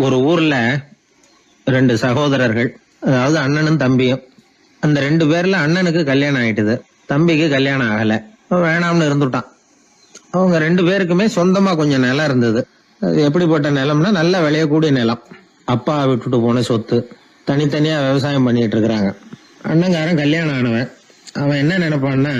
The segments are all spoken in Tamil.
ஒரு ஊர்ல 2 சகோதரர்கள், அதாவது அண்ணனும் தம்பியும். அந்த 2 பேர்ல அண்ணனுக்கு கல்யாணம் ஆயிட்டுது, தம்பிக்கு கல்யாணம் ஆகல. வேணாம்னு இருந்துட்டான். அவங்க 2 பேருக்குமே சொந்தமா கொஞ்சம் நிலம் இருந்தது. அது எப்படிப்பட்ட நிலம்னா நல்ல விளையக்கூடிய நிலம். அப்பா விட்டுட்டு போன சொத்து. தனித்தனியா விவசாயம் பண்ணிட்டு இருக்கிறாங்க. அண்ணங்காரன் கல்யாணம் ஆனவன். அவன் என்ன நினைப்பான்னா,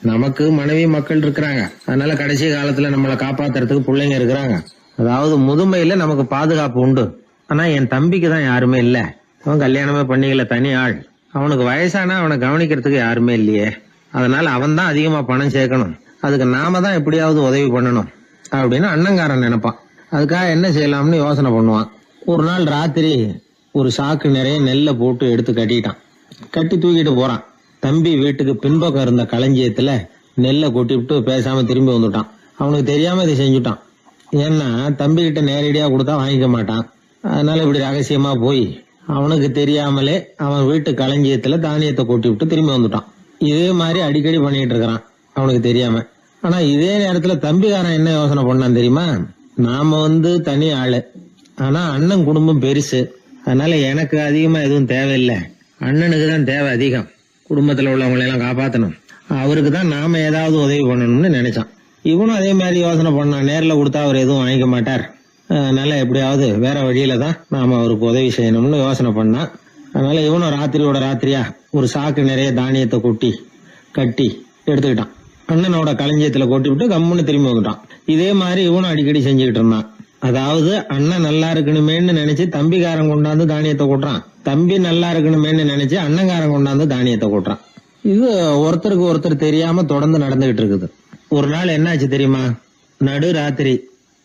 நமக்கு மனைவி மக்கள் இருக்கிறாங்க, அதனால கடைசி காலத்துல நம்மளை காப்பாத்துறதுக்கு பிள்ளைங்க இருக்கிறாங்க, அதாவது முதுமையில நமக்கு பாதுகாப்பு உண்டு. ஆனா என் தம்பிக்கு தான் யாருமே இல்ல. அவன் கல்யாணமே பண்ணிக்கல, தனி ஆள். அவனுக்கு வயசானா அவனை கவனிக்கிறதுக்கு யாருமே இல்லையே. அதனால அவன் தான் அதிகமா பணம் சேர்க்கணும், அதுக்கு நாம தான் எப்படியாவது உதவி பண்ணணும் அப்படின்னு அண்ணங்காரன் நினைப்பான். அதுக்காக என்ன செய்யலாம்னு யோசனை பண்ணுவான். ஒரு நாள் ராத்திரி ஒரு சாக்கு நிறைய நெல்லை போட்டு எடுத்து கட்டிட்டான். கட்டி தூக்கிட்டு போறான். தம்பி வீட்டுக்கு பின்பக்கம் இருந்த களஞ்சியத்துல நெல்லை கொட்டிவிட்டு பேசாம திரும்பி வந்துட்டான். அவனுக்கு தெரியாம இதை செஞ்சுட்டான். ஏன்னா தம்பி கிட்ட நேரடியா கொடுத்தா வாங்கிக்க மாட்டான். அதனால இப்படி ரகசியமா போய் அவனுக்கு தெரியாமலே அவன் வீட்டு களஞ்சியத்துல தானியத்தை கொட்டி விட்டு திரும்பி வந்துட்டான். இதே மாதிரி அடிக்கடி பண்ணிட்டு இருக்கிறான் அவனுக்கு தெரியாம. ஆனா இதே நேரத்துல தம்பிக்காரன் என்ன யோசனை பண்ணான் தெரியுமா? நாம தனி ஆளு, ஆனா அண்ணன் குடும்பம் பெருசு, அதனால எனக்கு அதிகமா எதுவும் தேவையில்லை, அண்ணனுக்கு தான் தேவை அதிகம். குடும்பத்துல உள்ளவங்களை எல்லாம் காப்பாத்தணும், அவருக்கு தான் நாம ஏதாவது உதவி பண்ணணும்னு நினைச்சான். இவனும் அதே மாதிரி யோசனை பண்ணான். நேர்ல கொடுத்தா அவர் எதுவும் வாங்கிக்க மாட்டார், அதனால எப்படியாவது வேற வழியில தான் நாம அவருக்கு உதவி செய்யணும்னு யோசனை பண்ணான். அதனால இவனும் ராத்திரியோட ராத்திரியா ஒரு சாக்கு நிறைய தானியத்தை கொட்டி கட்டி எடுத்துக்கிட்டான். அண்ணனோட களஞ்சியத்துல கொட்டி விட்டு கம்முன்னு திரும்பி வந்துட்டான். இதே மாதிரி இவனும் அடிக்கடி செஞ்சுக்கிட்டு இருந்தான். அதாவது அண்ணன் நல்லா இருக்கணுமேன்னு நினைச்சு தம்பிக்காரன் கொண்டாந்து தானியத்தை கொட்டுறான், தம்பி நல்லா இருக்கணுமேன்னு நினைச்சு அண்ணங்காரன் கொண்டாந்து தானியத்தை கொட்டுறான். இது ஒருத்தருக்கு ஒருத்தர் தெரியாம தொடர்ந்து நடந்துகிட்டு இருக்குது. ஒரு நாள் என்னாச்சு தெரியுமா? நடு ராத்திரி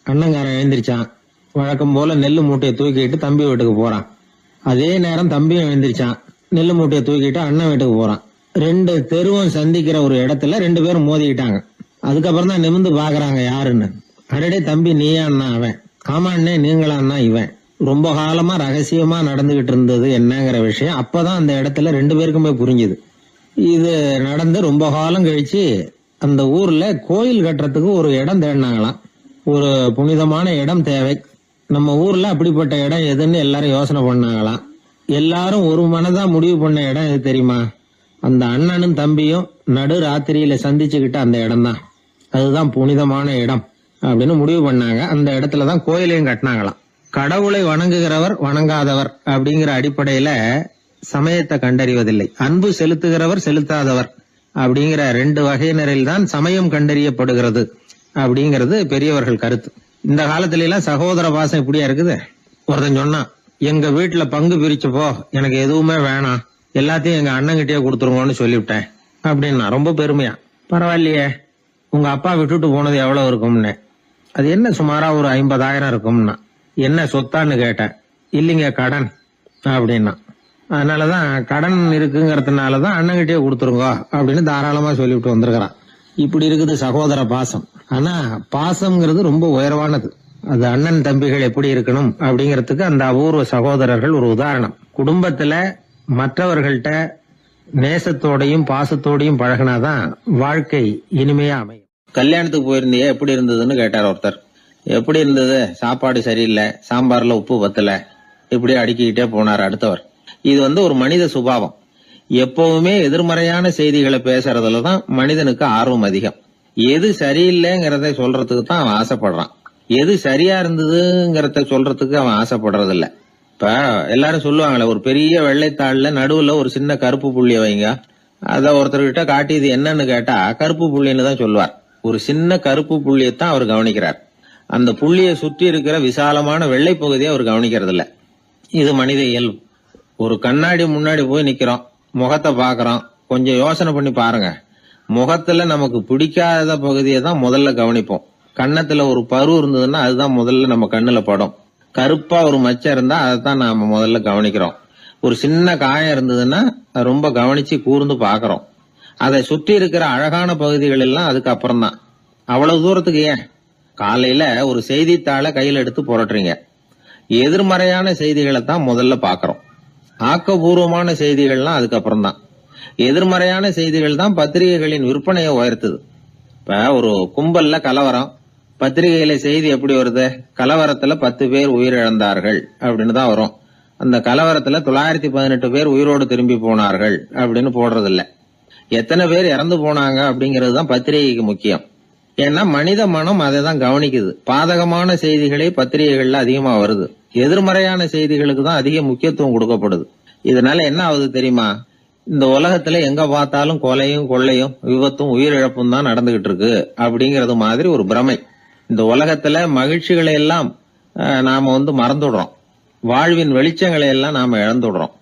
அண்ணங்காரன் எழுந்திரிச்சான். வழக்கம் போல நெல்லு மூட்டையை தூக்கிட்டு தம்பி வீட்டுக்கு போறான். அதே நேரம் தம்பியும் எழுந்திரிச்சான். நெல்லு மூட்டையை தூக்கிட்டு அண்ணன் வீட்டுக்கு போறான். 2 தெருவும் சந்திக்கிற ஒரு இடத்துல 2 பேரும் மோதிக்கிட்டாங்க. அதுக்கப்புறம் தான் நிமிந்து பாக்குறாங்க யாருன்னு. அடடே தம்பி நீயா அண்ணா அவன், ஆமா அண்ணே நீங்களா அண்ணா இவன். ரொம்ப காலமா ரகசியமா நடந்துகிட்டு இருந்தது என்னங்கிற விஷயம் அப்பதான் அந்த இடத்துல 2 பேருக்குமே புரிஞ்சுது. இது நடந்து ரொம்ப காலம் கழிச்சு அந்த ஊர்ல கோயில் கட்டுறதுக்கு ஒரு இடம் தேடினாங்களாம். ஒரு புனிதமான இடம் தேவை, நம்ம ஊர்ல அப்படிப்பட்ட இடம் எதுன்னு எல்லாரும் யோசனை பண்ணாங்களாம். எல்லாரும் ஒரு மனதா முடிவு பண்ண இடம் எது தெரியுமா? அந்த அண்ணனும் தம்பியும் நடு ராத்திரியில சந்திச்சுக்கிட்ட அந்த இடம் தான். அதுதான் புனிதமான இடம் அப்படின்னு முடிவு பண்ணாங்க. அந்த இடத்துலதான் கோயிலையும் கட்டினாங்களாம். கடவுளை வணங்குகிறவர் வணங்காதவர் அப்படிங்கிற அடிப்படையில சமயத்தை கண்டறிவதில்லை, அன்பு செலுத்துகிறவர் செலுத்தாதவர் அப்படிங்கிற 2 வகையினரில் தான் சமயம் கண்டறியப்படுகிறது அப்படிங்கிறது பெரியவர்கள் கருத்து. இந்த காலத்துல எல்லாம் சகோதர பாசம் இப்படியா இருக்குது. ஒருத்தன் சொன்னான், எங்க வீட்டுல பங்கு பிரிச்சு போ, எனக்கு எதுவுமே வேணாம், எல்லாத்தையும் எங்க அண்ணங்கிட்டே கொடுத்துருங்கன்னு சொல்லிவிட்டேன் அப்படின்னா ரொம்ப பெருமையா. பரவாயில்லையே, உங்க அப்பா விட்டுட்டு போனது எவ்வளவு இருக்கும்னு. அது என்ன சுமாரா ஒரு 50,000 இருக்கும்னா. என்ன சொத்தான்னு கேட்டேன். இல்லைங்க கடன் அப்படின்னா. அதனாலதான் கடன் இருக்குங்கிறதுனாலதான் அண்ணங்கிட்டே கொடுத்துருங்க அப்படின்னு தாராளமா சொல்லிவிட்டு வந்திருக்கிறான். இப்படி இருக்குது சகோதர பாசம். ஆனா பாசம்ங்கிறது ரொம்ப உயர்வானது. அது அண்ணன் தம்பிகள் எப்படி இருக்கணும் அப்படிங்கறதுக்கு அந்த அபூர்வ சகோதரர்கள் ஒரு உதாரணம். குடும்பத்துல மற்றவர்கள்ட்ட நேசத்தோடையும் பாசத்தோடையும் பழகினாதான் வாழ்க்கை இனிமையா அமையும். கல்யாணத்துக்கு போயிருந்தியே, எப்படி இருந்ததுன்னு கேட்டார் ஒருத்தர். எப்படி இருந்தது? சாப்பாடு சரியில்லை, சாம்பார்ல உப்பு பத்தல, இப்படி அடுக்கிக்கிட்டே போனார் அடுத்தவர். இது ஒரு மனித சுபாவம். எப்பவுமே எதிர்மறையான செய்திகளை பேசுறதுலதான் மனிதனுக்கு ஆர்வம் அதிகம். எது சரியில்லைங்கிறத சொல்றதுக்கு தான் அவன் ஆசைப்படுறான், எது சரியா இருந்ததுங்கிறத சொல்றதுக்கு அவன் ஆசைப்படுறது இல்ல. இப்ப எல்லாரும் சொல்லுவாங்களே, ஒரு பெரிய வெள்ளைத்தாள்ல நடுவுல ஒரு சின்ன கருப்பு புள்ளிய வைங்க, அத ஒருத்தர்கிட்ட காட்டி இது என்னன்னு கேட்டா கருப்பு புள்ளின்னு தான் சொல்லுவார். ஒரு சின்ன கருப்பு புள்ளியத்தான் அவர் கவனிக்கிறார், அந்த புள்ளிய சுற்றி இருக்கிற விசாலமான வெள்ளை பகுதியை அவர் கவனிக்கிறது இல்ல. இது மனித இயல்பு. ஒரு கண்ணாடி முன்னாடி போய் நிக்கிறோம், முகத்தை பாக்குறோம், கொஞ்சம் யோசனை பண்ணி பாருங்க. முகத்துல நமக்கு பிடிக்காத பகுதியை தான் முதல்ல கவனிப்போம். கன்னத்துல ஒரு பரு இருந்ததுன்னா அதுதான் முதல்ல நம்ம கண்ணுல படும். கருப்பா ஒரு மச்சம் இருந்தா அதைத்தான் நாம முதல்ல கவனிக்கிறோம். ஒரு சின்ன காயம் இருந்ததுன்னா ரொம்ப கவனிச்சு கூர்ந்து பாக்குறோம். அதை சுற்றி இருக்கிற அழகான பகுதிகள் எல்லாம் அதுக்கு அப்புறம் தான். அவ்வளவு தூரத்துக்கு ஏன் காலையில ஒரு செய்தித்தாளை கையில எடுத்து புரட்டுறீங்க, எதிர்மறையான செய்திகளை தான் முதல்ல பாக்குறோம். ஆக்கப்பூர்வமான செய்திகள்லாம் அதுக்கப்புறம் தான். எதிர்மறையான செய்திகள் தான் பத்திரிகைகளின் விற்பனையை உயர்த்துது. இப்ப ஒரு கும்பல்ல கலவரம், பத்திரிகையில செய்தி எப்படி வருது? கலவரத்துல 10 பேர் உயிரிழந்தார்கள் அப்படின்னு தான் வரும். அந்த கலவரத்துல 918 பேர் உயிரோடு திரும்பி போனார்கள் அப்படின்னு போடுறது இல்ல. எத்தனை பேர் இறந்து போனாங்க அப்படிங்கிறது தான் பத்திரிகைக்கு முக்கியம். ஏன்னா மனித மனம் அதை தான் கவனிக்குது. பாதகமான செய்திகளே பத்திரிகைகள்ல அதிகமா வருது. எதிர்மறையான செய்திகளுக்கு தான் அதிக முக்கியத்துவம் கொடுக்கப்படுது. இதனால என்ன ஆகுது தெரியுமா? இந்த உலகத்துல எங்க பார்த்தாலும் கொலையும் கொள்ளையும் விபத்தும் உயிரிழப்பும் தான் நடந்துகிட்டு இருக்கு அப்படிங்கறது மாதிரி ஒரு பிரமை. இந்த உலகத்துல மகிழ்ச்சிகளை எல்லாம் நாம மறந்துடுறோம். வாழ்வின் வெளிச்சங்களை எல்லாம் நாம இழந்துடுறோம்.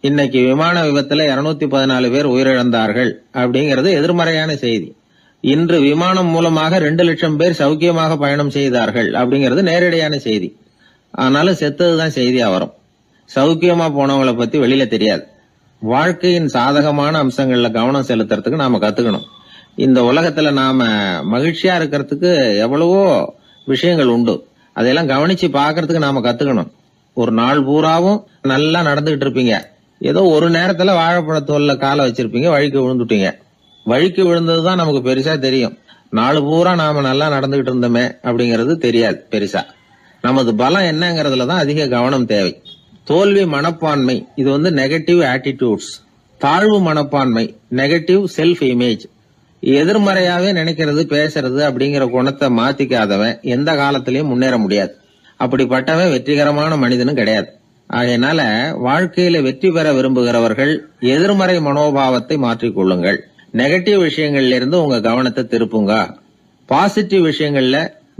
இன்னைக்கு விமான விபத்துல 214 பேர் உயிரிழந்தார்கள் அப்படிங்கிறது எதிர்மறையான செய்தி. இன்று விமானம் மூலமாக 2 லட்சம் பேர் சௌக்கியமாக பயணம் செய்தார்கள் அப்படிங்கிறது நேரடியான செய்தி. ஆனாலும் செத்ததுதான் செய்தியா வரும். சௌக்கியமா போனவங்களை பத்தி வெளியில தெரியாது. வாழ்க்கையின் சாதகமான அம்சங்கள்ல கவனம் செலுத்துறதுக்கு நாம கத்துக்கணும். இந்த உலகத்துல நாம மகிழ்ச்சியா இருக்கிறதுக்கு எவ்வளவோ விஷயங்கள் உண்டு. அதையெல்லாம் கவனிச்சு பாக்குறதுக்கு நாம கத்துக்கணும். ஒரு நாள் பூராவும் நல்லா நடந்துகிட்டு இருப்பீங்க. ஏதோ ஒரு நேரத்துல வாழைப்பழத்தோல்ல காலை வச்சிருப்பீங்க, வழிக்கு விழுந்துட்டீங்க. வழிக்கு விழுந்ததுதான் நமக்கு பெருசா தெரியும். நாலு பூரா நாம நல்லா நடந்துகிட்டு இருந்தோமே அப்படிங்கறது தெரியாது பெருசா. நமது பலம் என்னங்கறதுலதான் அதிக கவனம் தேவை. தோல்வி மனப்பான்மை இது நெகட்டிவ் ஆட்டிடியூட்ஸ். தாழ்வு மனப்பான்மை நெகட்டிவ் செல்ஃப் இமேஜ். எதிர்மறையாவே நினைக்கிறது பேசுறது அப்படிங்கிற குணத்தை மாத்திக்காதவன் எந்த காலத்திலயும் முன்னேற முடியாது. அப்படிப்பட்டவன் வெற்றிகரமான மனிதனும் கிடையாது. ஆகையினால வாழ்க்கையில வெற்றி பெற விரும்புகிறவர்கள் எதிர்மறை மனோபாவத்தை மாற்றிக்கொள்ளுங்கள். நெகட்டிவ் விஷயங்கள்ல இருந்து உங்க கவனத்தை திருப்புங்க. பாசிட்டிவ் விஷயங்கள்ல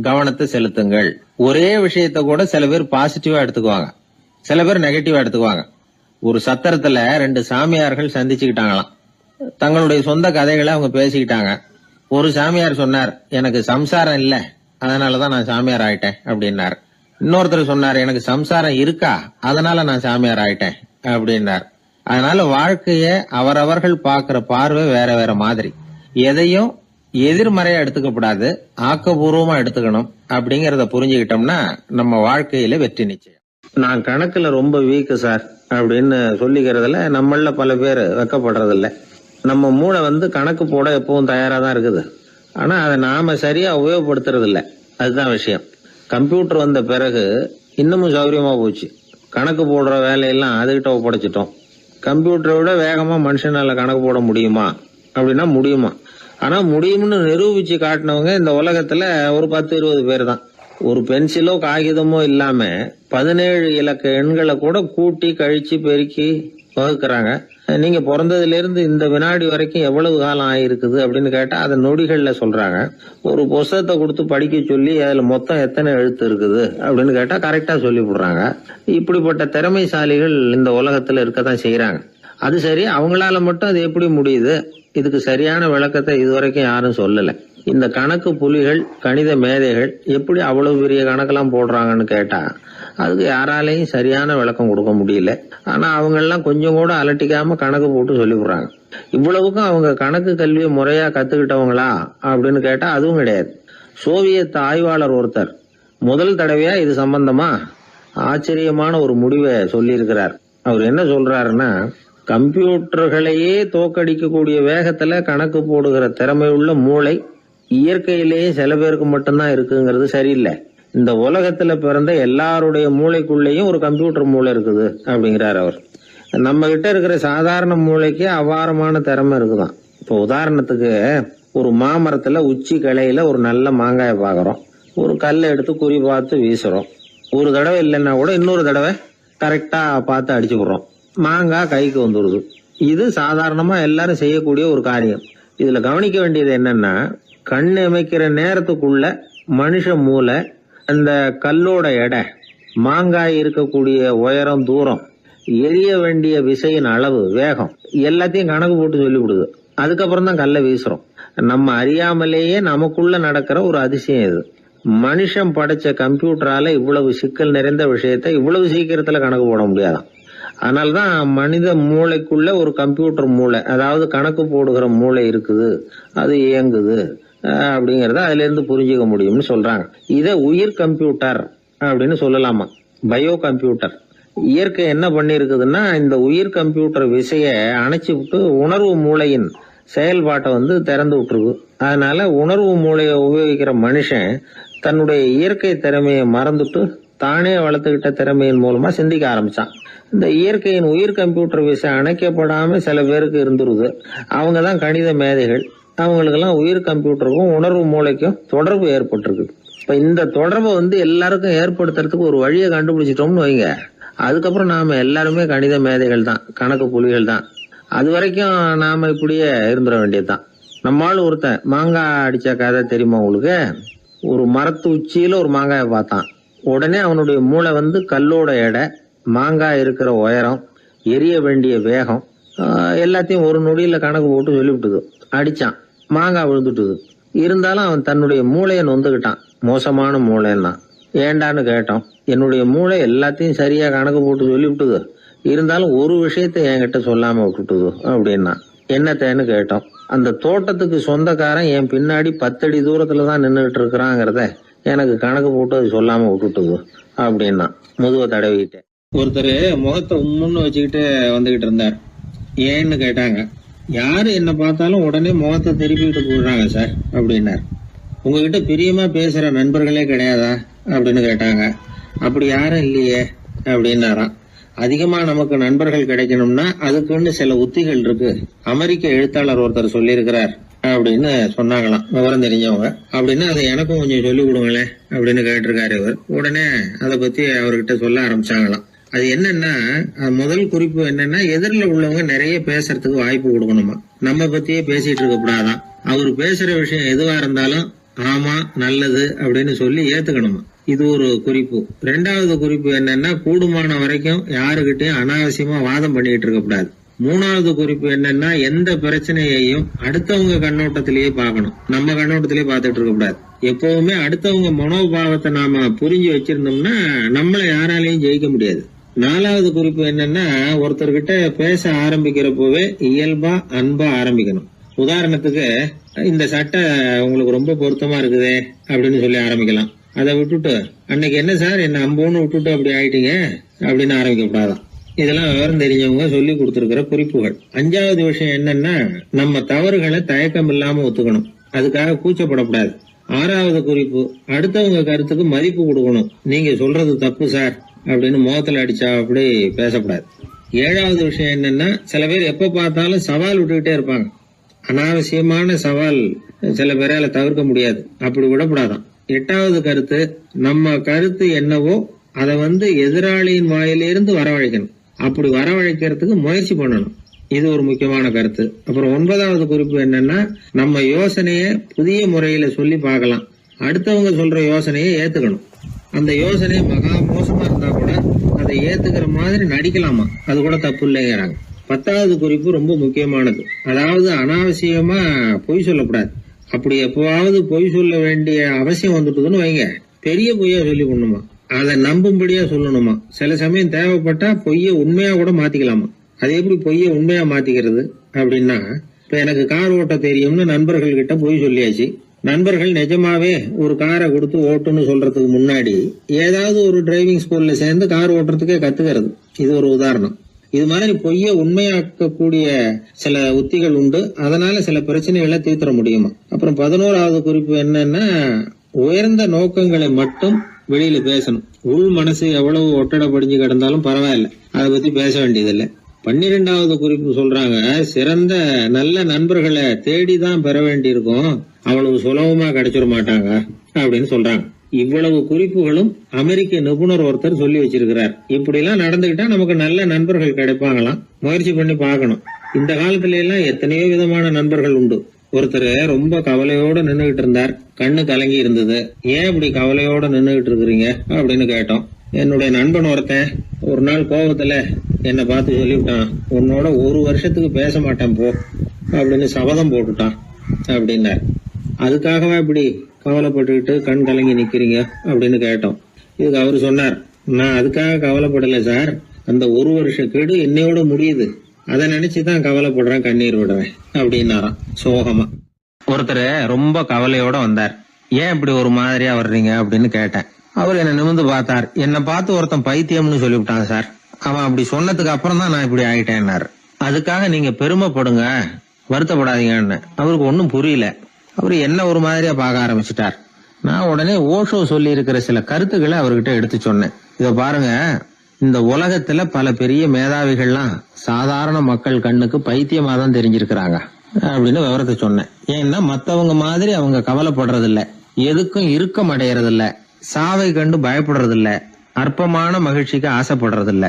கவனத்தை செலுத்துங்கள். ஒரே விஷயத்த கூட சில பேர் பாசிட்டிவா எடுத்துக்குவாங்க, சில பேர் நெகட்டிவா எடுத்துக்குவாங்க. ஒரு சத்திரத்துல 2 சாமியார்கள் சந்திச்சுக்கிட்டாங்களாம். தங்களுடைய சொந்த கதைகளை அவங்க பேசிக்கிட்டாங்க. ஒரு சாமியார் சொன்னார், எனக்கு சம்சாரம் இல்ல, அதனாலதான் நான் சாமியார் ஆயிட்டேன் அப்படின்னார். இன்னொருத்தர் சொன்னார், எனக்கு சம்சாரம் இருக்கா, அதனால நான் சாமியார் ஆயிட்டேன் அப்படின்னார். அதனால வாழ்க்கைய அவரவர்கள் பாக்குற பார்வை வேற வேற மாதிரி. எதையும் எதிர்மறையா எடுத்துக்கப்படாது, ஆக்கப்பூர்வமா எடுத்துக்கணும். அப்படிங்கறத புரிஞ்சுக்கிட்டோம்னா நம்ம வாழ்க்கையில வெற்றி நிச்சயம். நான் கணக்குல ரொம்ப வீக்கு சார் அப்படின்னு சொல்லிக்கிறதுல நம்மள பல பேர் வெக்கப்படுறது இல்ல. நம்ம மூளை கணக்கு போட எப்பவும் தயாரா தான் இருக்குது. ஆனா அதை நாம சரியா உபயோகப்படுத்துறது இல்ல. அதுதான் விஷயம். கம்ப்யூட்டர் வந்த பிறகு இன்னமும் சௌகரியமா போச்சு. கணக்கு போடுற வேலையெல்லாம் அதுகிட்ட ஒப்படைச்சிட்டோம். கம்ப்யூட்டரை விட வேகமா மனுஷனால கணக்கு போட முடியுமா அப்படின்னா முடியுமா. ஆனா முடியும்னு நிரூபிச்சு காட்டினவங்க இந்த உலகத்துல ஒரு 10-20 பேர் தான். ஒரு பென்சிலோ காகிதமோ இல்லாம 17 இலக்க எண்களை கூட கூட்டி கழிச்சு பெருக்கி வகுக்கிறாங்க. நீங்க பிறந்ததுல இருந்து இந்த வினாடி வரைக்கும் எவ்வளவு காலம் ஆயிருக்குது அப்படின்னு கேட்டா அதை நொடிகள்ல சொல்றாங்க. ஒரு புஸ்தகத்தை கொடுத்து படிக்க சொல்லி அதுல மொத்தம் எத்தனை எழுத்து இருக்குது அப்படின்னு கேட்டா கரெக்டா சொல்லி விடுறாங்க. இப்படிப்பட்ட திறமைசாலிகள் இந்த உலகத்துல இருக்கதான் செய்யறாங்க. அது சரி, அவங்களால மட்டும் அது எப்படி முடியுது? இதுக்கு சரியான விளக்கத்தை இதுவரைக்கும் யாரும் சொல்லல. இந்த கணக்கு புலிகள், கணித மேதைகள் எப்படி அவ்வளவு பெரிய கணக்கெல்லாம் போடுறாங்கன்னு கேட்டா அதுக்கு யாராலையும் சரியான விளக்கம் கொடுக்க முடியல. ஆனா அவங்க எல்லாம் கொஞ்சம் கூட அலட்டிக்காம கணக்கு போட்டு சொல்லி விடுறாங்க. இவ்வளவுக்கும் அவங்க கணக்கு கல்வியை முறையா கத்துக்கிட்டவங்களா அப்படின்னு கேட்டா அதுவும் கிடையாது. சோவியத் ஆய்வாளர் ஒருத்தர் முதல் தடவையா இது சம்பந்தமா ஆச்சரியமான ஒரு முடிவை சொல்லி இருக்கிறார். அவர் என்ன சொல்றாருன்னா, கம்ப்யூட்டர்களையே தோக்கடிக்கக்கூடிய வேகத்துல கணக்கு போடுகிற திறமை உள்ள மூளை இயற்கையிலேயே சில பேருக்கு மட்டும்தான் இருக்குங்கிறது சரியில்லை. இந்த உலகத்துல பிறந்த எல்லாருடைய மூளைக்குள்ளேயும் ஒரு கம்ப்யூட்டர் மூளை இருக்குது அப்படிங்கிறார் அவர். நம்ம கிட்ட இருக்கிற சாதாரண மூளைக்கு அபாரமான திறமை இருக்குதான். இப்போ உதாரணத்துக்கு ஒரு மாமரத்துல உச்சி கிளையில ஒரு நல்ல மாங்காயை பாக்குறோம். ஒரு கல்லை எடுத்து குறி பார்த்து வீசுறோம். ஒரு தடவை இல்லைன்னா கூட இன்னொரு தடவை கரெக்டா பார்த்து அடிச்சுக்கிறோம். மாங்காய் கைக்கு வந்துடுது. இது சாதாரணமா எல்லாரும் செய்யக்கூடிய ஒரு காரியம். இதுல கவனிக்க வேண்டியது என்னன்னா, கண் அமைக்கிற நேரத்துக்குள்ள மனுஷ மூளை அந்த கல்லோட எடை, மாங்காய் இருக்கக்கூடிய உயரம், தூரம், எரிய வேண்டிய விசையின் அளவு, வேகம் எல்லாத்தையும் கணக்கு போட்டு சொல்லி விடுது. அதுக்கப்புறம் தான் கல்லை வீசுறோம். நம்ம அறியாமலேயே நமக்குள்ள நடக்கிற ஒரு அதிசயம் இது. மனுஷன் படைச்ச கம்ப்யூட்டரால இவ்வளவு சிக்கல் நிறைந்த விஷயத்தை இவ்வளவு சீக்கிரத்துல கணக்கு போட முடியாதான். அதனாலதான் மனித மூளைக்குள்ள ஒரு கம்ப்யூட்டர் மூளை, அதாவது கணக்கு போடுகிற மூளை இருக்குது, அது இயங்குது அப்படிங்கறத அதுல இருந்து புரிஞ்சுக்க முடியும்னு சொல்றாங்க. இத உயிர் கம்ப்யூட்டர் அப்படின்னு சொல்லலாமா, பயோ கம்ப்யூட்டர். இயற்கை என்ன பண்ணி இருக்குதுன்னா, இந்த உயிர் கம்ப்யூட்டர் விசைய அணைச்சு விட்டு உணர்வு மூளையின் செயல்பாட்டை திறந்து விட்டுருக்கு. அதனால உணர்வு மூளையை உபயோகிக்கிற மனுஷன் தன்னுடைய இயற்கை திறமையை மறந்துட்டு தானே வளர்த்துக்கிட்ட திறமையின் மூலமா சிந்திக்க ஆரம்பிச்சான். இந்த இயற்கையின் உயிர் கம்ப்யூட்டர் விசை அணைக்கப்படாம சில பேருக்கு இருந்துருது. அவங்க தான் கணித மேதைகள். அவங்களுக்கெல்லாம் உயிர் கம்ப்யூட்டருக்கும் உணர்வு மூளைக்கும் தொடர்பு ஏற்பட்டிருக்கு. இப்ப இந்த தொடர்பை எல்லாருக்கும் ஏற்படுத்துறதுக்கு ஒரு வழியை கண்டுபிடிச்சிட்டோம்னு வைங்க, அதுக்கப்புறம் நாம எல்லாருமே கணித மேதைகள் தான், கணக்கு புலிகள் தான். அது வரைக்கும் நாம இப்படியே இருந்துட வேண்டியதுதான். நம்மால் ஒருத்தன் மாங்காய் அடிச்ச கதை தெரியுமா உங்களுக்கு? ஒரு மரத்து உச்சியில ஒரு மாங்காயை பார்த்தான். உடனே அவனுடைய மூளை கல்லோட எடை, மாங்காய் இருக்கிற உயரம், எரிய வேண்டிய வேகம் எல்லாத்தையும் ஒரு நொடியில கணக்கு போட்டு சொல்லிவிட்டுது. அடிச்சான், மாங்காய் விழுந்துட்டுது. இருந்தாலும் அவன் தன்னுடைய மூளையை நொந்துக்கிட்டான். மோசமான மூளைன்னா ஏண்டான்னு கேட்டோம். என்னுடைய மூளை எல்லாத்தையும் சரியா கணக்கு போட்டு சொல்லிவிட்டுது, இருந்தாலும் ஒரு விஷயத்த என்கிட்ட சொல்லாம விட்டுட்டுது அப்படின்னா. என்னத்தேன்னு கேட்டோம். அந்த தோட்டத்துக்கு சொந்தக்காரன் என் பின்னாடி 10 அடி தூரத்துலதான் நின்றுட்டு இருக்கிறாங்கிறத எனக்கு கணக்கு போட்டு அது சொல்லாம விட்டுட்டுது அப்படின்னா. முதுவை தடவிக்கிட்டேன். ஒருத்தர் முகத்தை உம்முன்னு வச்சுக்கிட்டு வந்துகிட்டு இருந்தார். ஏன்னு கேட்டாங்க. யாரு என்ன பார்த்தாலும் உடனே முகத்தை திருப்பிக்கிட்டு போடுறாங்க சார் அப்படின்னார். உங்ககிட்ட பிரியமா பேசுற நண்பர்களே கிடையாதா அப்படின்னு கேட்டாங்க. அப்படி யாரும் இல்லையே அப்படின்னாராம். அதிகமா நமக்கு நண்பர்கள் கிடைக்கணும்னா அதுக்குன்னு சில உத்திகள் இருக்கு. அமெரிக்க எழுத்தாளர் ஒருத்தர் சொல்லியிருக்கிறார் அப்படின்னு சொன்னாங்களாம், விவரம் தெரிஞ்சவங்க. அப்படின்னு அதை எனக்கும் கொஞ்சம் சொல்லி கொடுங்களேன் அப்படின்னு கேட்டிருக்காரு இவர். உடனே அதை பத்தி அவர்கிட்ட சொல்ல ஆரம்பிச்சாங்களாம். அது என்னன்னா, முதல் குறிப்பு என்னன்னா, எதிரில் உள்ளவங்க நிறைய பேசுறதுக்கு வாய்ப்பு கொடுக்கணுமா. நம்ம பத்தியே பேசிட்டு இருக்க கூடாதான். அவர் பேசுற விஷயம் எதுவா இருந்தாலும் ஆமா நல்லது அப்படின்னு சொல்லி ஏத்துக்கணுமா. இது ஒரு குறிப்பு. 2வது குறிப்பு என்னன்னா, கூடுமான வரைக்கும் யாருகிட்டயும் அனாவசியமா வாதம் பண்ணிட்டு இருக்க கூடாது. 3வது குறிப்பு என்னன்னா, எந்த பிரச்சனையையும் அடுத்தவங்க கண்ணோட்டத்திலேயே பார்க்கணும், நம்ம கண்ணோட்டத்திலேயே பார்த்துட்டு இருக்க கூடாது. எப்பவுமே அடுத்தவங்க மனோபாவத்தை நாம புரிஞ்சு வச்சிருந்தோம்னா நம்மள யாராலையும் ஜெயிக்க முடியாது. 4வது குறிப்பு என்னன்னா, ஒருத்தர்கிட்ட பேச ஆரம்பிக்கிறப்பவே இயல்பா அன்பா ஆரம்பிக்கணும். உதாரணத்துக்கு, இந்த சட்டை உங்களுக்கு ரொம்ப பொருத்தமா இருக்குதே அப்படின்னு சொல்லி ஆரம்பிக்கலாம். அதை விட்டுட்டு அன்னைக்கு என்ன சார் என்ன அம்போன்னு விட்டுட்டு அப்படி ஆயிட்டீங்க அப்படின்னு ஆரம்பிக்க கூடாதான். இதெல்லாம் விவரம் தெரிஞ்சவங்க சொல்லி கொடுத்திருக்கிற குறிப்புகள். 5வது விஷயம் என்னன்னா, நம்ம தவறுகளை தயக்கம் இல்லாம ஒத்துக்கணும், அதுக்காக கூச்சப்படக்கூடாது. 6வது குறிப்பு, அடுத்தவங்க கருத்துக்கு மதிப்பு கொடுக்கணும். நீங்க சொல்றது தப்பு சார் அப்படின்னு முகத்துல அடிச்சா அப்படி பேசக்கூடாது. 7வது விஷயம் என்னன்னா, சில பேர் எப்ப பார்த்தாலும் சவால் விட்டுக்கிட்டே இருப்பாங்க. அனாவசியமான சவால் சில பேரால தவிர்க்க முடியாது, அப்படி விடக்கூடாதான். 8வது கருத்து, நம்ம கருத்து என்னவோ அதை எதிராளியின் வாயிலிருந்து வரவழைக்கணும். அப்படி வரவழைக்கிறதுக்கு முயற்சி பண்ணணும். இது ஒரு முக்கியமான கருத்து. அப்புறம் 9வது குறிப்பு என்னன்னா, நம்ம யோசனைய புதிய முறையில சொல்லி பார்க்கலாம். அடுத்தவங்க சொல்ற யோசனையை ஏத்துக்கணும். அந்த யோசனை மகா மோசமா இருந்தா கூட அதை ஏத்துக்கிற மாதிரி நடிக்கலாமா, அது கூட தப்பு இல்லைங்கிறாங்க. 10வது குறிப்பு ரொம்ப முக்கியமானது. அதாவது அனாவசியமா பொய் சொல்லக்கூடாது. அப்படி எப்பவாவது பொய் சொல்ல வேண்டிய அவசியம் வந்துட்டுதுன்னு வைங்க, பெரிய பொய்யா சொல்லி பண்ணுமா, அதை நம்பும்படியா சொல்லணுமா. சில சமயம் தேவைப்பட்டா பொய்ய உண்மையா கூட மாத்திக்கலாமா. அது எப்படி பொய்ய உண்மையா மாத்திக்கிறது அப்படின்னா, இப்ப எனக்கு கார் ஓட்ட தெரியும்னு நண்பர்கள் கிட்ட பொய் சொல்லியாச்சு. நண்பர்கள் நிஜமாவே ஒரு காரை கொடுத்து ஓட்டுன்னு சொல்றதுக்கு முன்னாடி ஏதாவது ஒரு டிரைவிங் ஸ்கூல்ல சேர்ந்து கார் ஓட்டுறதுக்கே கத்துக்கிறது. இது ஒரு உதாரணம். இது மாதிரி பொய்ய உண்மையாக்கக்கூடிய சில உத்திகள் உண்டு. அதனால சில பிரச்சனைகளை தீர்த்தர முடியுமா. அப்புறம் 11வது குறிப்பு என்னன்னா, உயர்ந்த நோக்கங்களை மட்டும் வெளியில பேசணும். உள் மனசு எவ்வளவு ஒட்டடை படிஞ்சு கிடந்தாலும் பரவாயில்ல, அதை பத்தி பேச வேண்டியதில்லை. 12வது குறிப்பு சொல்றாங்க, சிறந்த நல்ல நண்பர்களை தேடிதான் பெற வேண்டியிருக்கும், அவ்வளவு சுலபமா கிடைச்சிட மாட்டாங்க அப்படின்னு சொல்றாங்க. இவ்வளவு குறிப்புகளும் அமெரிக்க நிபுணர் ஒருத்தர் சொல்லி வச்சிருக்கிறார். இப்படி எல்லாம் நடந்துகிட்டா நமக்கு நல்ல நண்பர்கள் கிடைப்பாங்களாம். முயற்சி பண்ணி பார்க்கணும். இந்த காலத்துல எல்லாம் எத்தனையோ விதமான நண்பர்கள் உண்டு. ஒருத்தர் ரொம்ப கவலையோட நின்றுகிட்டு இருந்தார். கண்ணு கலங்கி இருந்தது. ஏன் இப்படி கவலையோட நின்றுகிட்டு இருக்கிறீங்க அப்படின்னு கேட்டோம். என்னுடைய நண்பன் ஒருத்தன் ஒரு நாள் கோபத்துல என்னை பார்த்து சொல்லிவிட்டான், உன்னோட 1 வருஷத்துக்கு பேச மாட்டேன் போ அப்படின்னு சபதம் போட்டுட்டான் அப்படின்னார். அதுக்காகவா இப்படி கவலைப்பட்டுக்கிட்டு கண் கலங்கி நிக்கிறீங்க அப்படின்னு கேட்டோம். இதுக்கு அவரு சொன்னார், நான் அதுக்காக கவலைப்படல சார், அந்த 1 வருஷ கெடு என்னையோட முடியுது, அதை நினைச்சுதான் கவலைப்படுறேன், கண்ணீர் விடுறேன் அப்படின்னாராம் சோகமா. ஒருத்தர் ரொம்ப கவலையோட வந்தார். ஏன் இப்படி ஒரு மாதிரியா வர்றீங்க அப்படின்னு கேட்டேன். அவர் என்ன நிமிர்ந்து பார்த்தார். என்னை பார்த்து ஒருத்தன் பைத்தியம்னு சொல்லிவிட்டான் சார், அவன் அப்படி சொன்னதுக்கு அப்புறம் தான் நான் இப்படி ஆயிட்டேன்னாரு. அதுக்காக நீங்க பெருமைப்படுங்க, வருத்தப்படாதீங்கன்னு. அவருக்கு ஒன்னும் புரியல. அவரு என்ன ஒரு மாதிரியா பார்க்க ஆரம்பிச்சுட்டார். நான் உடனே ஓஷோ சொல்லி இருக்கிற சில கருத்துக்களை அவர்கிட்ட எடுத்து சொன்னேன். இத பாருங்க, இந்த உலகத்துல பல பெரிய மேதாவிகள்லாம் சாதாரண மக்கள் கண்ணுக்கு பைத்தியமா தான் தெரிஞ்சிருக்கிறாங்க அப்படின்னு விவரத்தை சொன்னேன். ஏன்னா மத்தவங்க மாதிரி அவங்க கவலைப்படுறது இல்ல, எதுக்கும் இறுக்கம் அடையறது இல்ல, சாவை கண்டு பயப்படுறது இல்ல, அற்பமான மகிழ்ச்சிக்கு ஆசைப்படுறது இல்ல.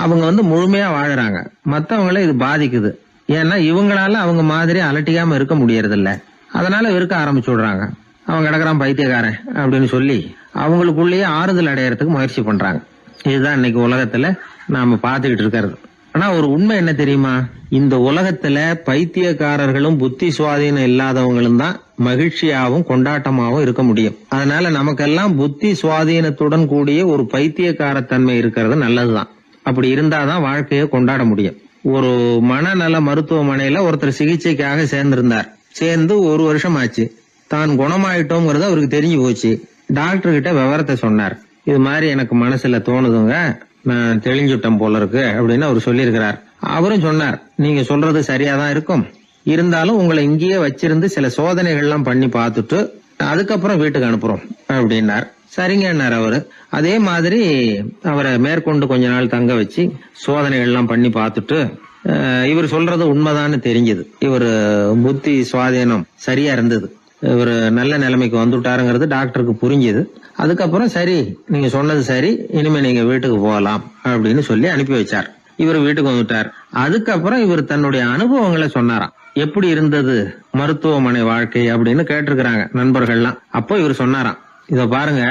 அவங்க முழுமையா வாழறாங்க. மத்தவங்களை இது பாதிக்குது. ஏன்னா இவங்களால அவங்க மாதிரி அலட்டிக்காம இருக்க முடியறது இல்ல. அதனால வெறுக்க ஆரம்பிச்சு விடுறாங்க. அவன் கிடக்குறான் பைத்தியக்காரன் அப்படின்னு சொல்லி அவங்களுக்குள்ளேயே ஆறுதல் அடையறதுக்கு முயற்சி பண்றாங்க. இதுதான் இன்னைக்கு உலகத்துல நாம பாத்துக்கிட்டு இருக்கிறது. ஆனா ஒரு உண்மை என்ன தெரியுமா? இந்த உலகத்துல பைத்தியக்காரர்களும் புத்தி சுவாதீனம் இல்லாதவங்களும் தான் மகிழ்ச்சியாவும் கொண்டாட்டமாவும் இருக்க முடியும். அதனால நமக்கெல்லாம் புத்தி சுவாதீனத்துடன் கூடிய ஒரு பைத்தியக்காரத்தன்மை இருக்கிறது நல்லதுதான். அப்படி இருந்தாதான் வாழ்க்கையை கொண்டாட முடியும். ஒரு மனநல மருத்துவமனையில ஒருத்தர் சிகிச்சைக்காக சேர்ந்திருந்தார். சேர்ந்து 1 வருஷம் ஆச்சு. தான் குணமாயிட்டோங்கிறது அவருக்கு தெரிஞ்சு போச்சு. டாக்டர் கிட்ட விவரத்தை சொன்னார். இது மாதிரி எனக்கு மனசுல தோணுதுங்க, நான் தெளிஞ்சுட்டேன் போல இருக்கு அப்படின்னு அவர் சொல்லியிருக்கிறார். அவரும் சொன்னார், நீங்க சொல்றது சரியாதான் இருக்கும், இருந்தாலும் உங்களை இங்கேயே வச்சிருந்து சில சோதனைகள்லாம் பண்ணி பார்த்துட்டு அதுக்கப்புறம் வீட்டுக்கு அனுப்புறோம் அப்படின்னார். சரிங்கன்னார் அவரு. அதே மாதிரி அவரை மேற்கொண்டு கொஞ்ச நாள் தங்க வச்சு சோதனைகள்லாம் பண்ணி பார்த்துட்டு இவர் சொல்றது உண்மைதான்னு தெரிஞ்சது. இவர் புத்தி சுவாதீனம் சரியா இருந்தது, இவர் நல்ல நிலைமைக்கு வந்துட்டாருங்கிறது டாக்டருக்கு புரிஞ்சது. அதுக்கப்புறம் சரி, நீங்க சொன்னது சரி, இனிமே நீங்க வீட்டுக்கு போகலாம் அப்படின்னு சொல்லி அனுப்பி வச்சார். இவர் வீட்டுக்கு வந்துட்டார். அதுக்கப்புறம் இவர் தன்னுடைய அனுபவங்களை சொன்னாராம். எப்படி இருந்தது மருத்துவமனை வாழ்க்கை அப்படின்னு கேட்டிருக்கிறாங்க நண்பர்கள்லாம். அப்போ இவர் சொன்னாராம், இத பாருங்க,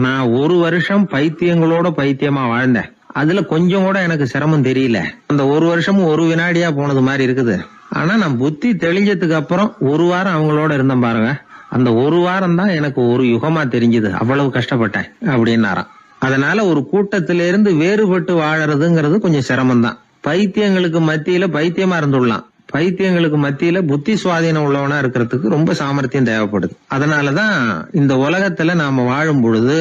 நான் 1 வருஷம் பைத்தியங்களோட பைத்தியமா வாழ்ந்தேன். அதுல கொஞ்சம் கூட எனக்கு சிரமம் தெரியல. அந்த 1 வருஷமும் 1 வினாடியா போனது மாதிரி இருக்குது. ஆனா நான் புத்தி தெளிஞ்சதுக்கு அப்புறம் 1 வாரம் அவங்களோட இருந்தேன் பாருங்க, அந்த 1 வாரம் தான் எனக்கு 1 யுகமா தெரிஞ்சது. அவ்வளவு கஷ்டப்பட்டேன் அப்படின்னாராம். அதனால ஒரு கூட்டத்திலிருந்து வேறுபட்டு வாழறதுங்கிறது கொஞ்சம் சிரமம் தான். பைத்தியங்களுக்கு மத்தியில பைத்தியமா இருந்துடலாம், பைத்தியங்களுக்கு மத்தியில புத்தி சுவாதீனம் உள்ளவனா இருக்கிறதுக்கு ரொம்ப சாமர்த்தியம் தேவைப்படுது. அதனாலதான் இந்த உலகத்துல நாம வாழும் பொழுது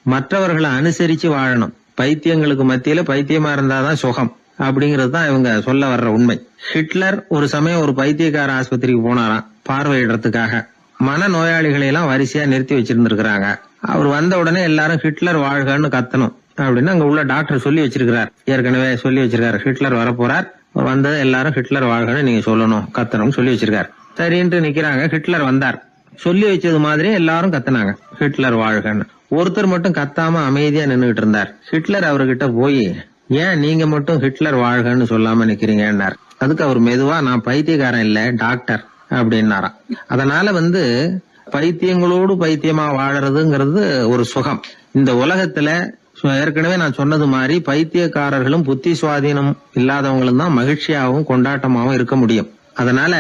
மற்றவர்களை அனுசரிச்சு வாழணும். பைத்தியங்களுக்கு மத்தியில பைத்தியமா இருந்தாதான் சுகம் அப்படிங்கிறது தான் இவங்க சொல்ல வர்ற உண்மை. ஹிட்லர் ஒரு சமயம் ஒரு பைத்தியக்கார ஆஸ்பத்திரிக்கு போனாராம் பார்வையிடறதுக்காக. மன நோயாளிகளை எல்லாம் வரிசையா நிறுத்தி வச்சிருந்திருக்கிறாங்க. அவர் வந்த உடனே எல்லாரும் ஹிட்லர் வாழ்கன்னு கத்தணும் அப்படின்னு அங்க உள்ள டாக்டர் சொல்லி வச்சிருக்கிறார். ஏற்கனவே சொல்லி வச்சிருக்காரு, ஹிட்லர் வரப்போறார், வந்தது எல்லாரும் ஹிட்லர் வாழ்கன்னு நீங்க சொல்லணும், கத்தணும்னு சொல்லி வச்சிருக்காரு. சரின்ட்டு நிக்கிறாங்க. ஹிட்லர் வந்தார். சொல்லி வச்சது மாதிரி எல்லாரும் கத்துனாங்க, ஹிட்லர் வாழ்கன்னு. ஒருத்தர் மட்டும் கத்தாம அமைதியா நின்னுகிட்டு இருந்தார். ஹிட்லர் அவர்கிட்ட போய், ஏன் நீங்க மட்டும் ஹிட்லர் வாழ்கன்னு சொல்லாம நிக்கிறீங்கன்னார். அதுக்கு அவர் மெதுவா, நான் பைத்தியக்காரன் இல்ல, டாக்டர் அப்படின்னாராம். அதனால பைத்தியங்களோடு பைத்தியமா வாழறதுங்கிறது ஒரு சுகம். இந்த உலகத்துல ஏற்கனவே நான் சொன்னது மாதிரி பைத்தியக்காரர்களும் புத்தி சுவாதீனம் இல்லாதவங்களும் தான் மகிழ்ச்சியாகவும் கொண்டாட்டமாகவும் இருக்க முடியும். அதனால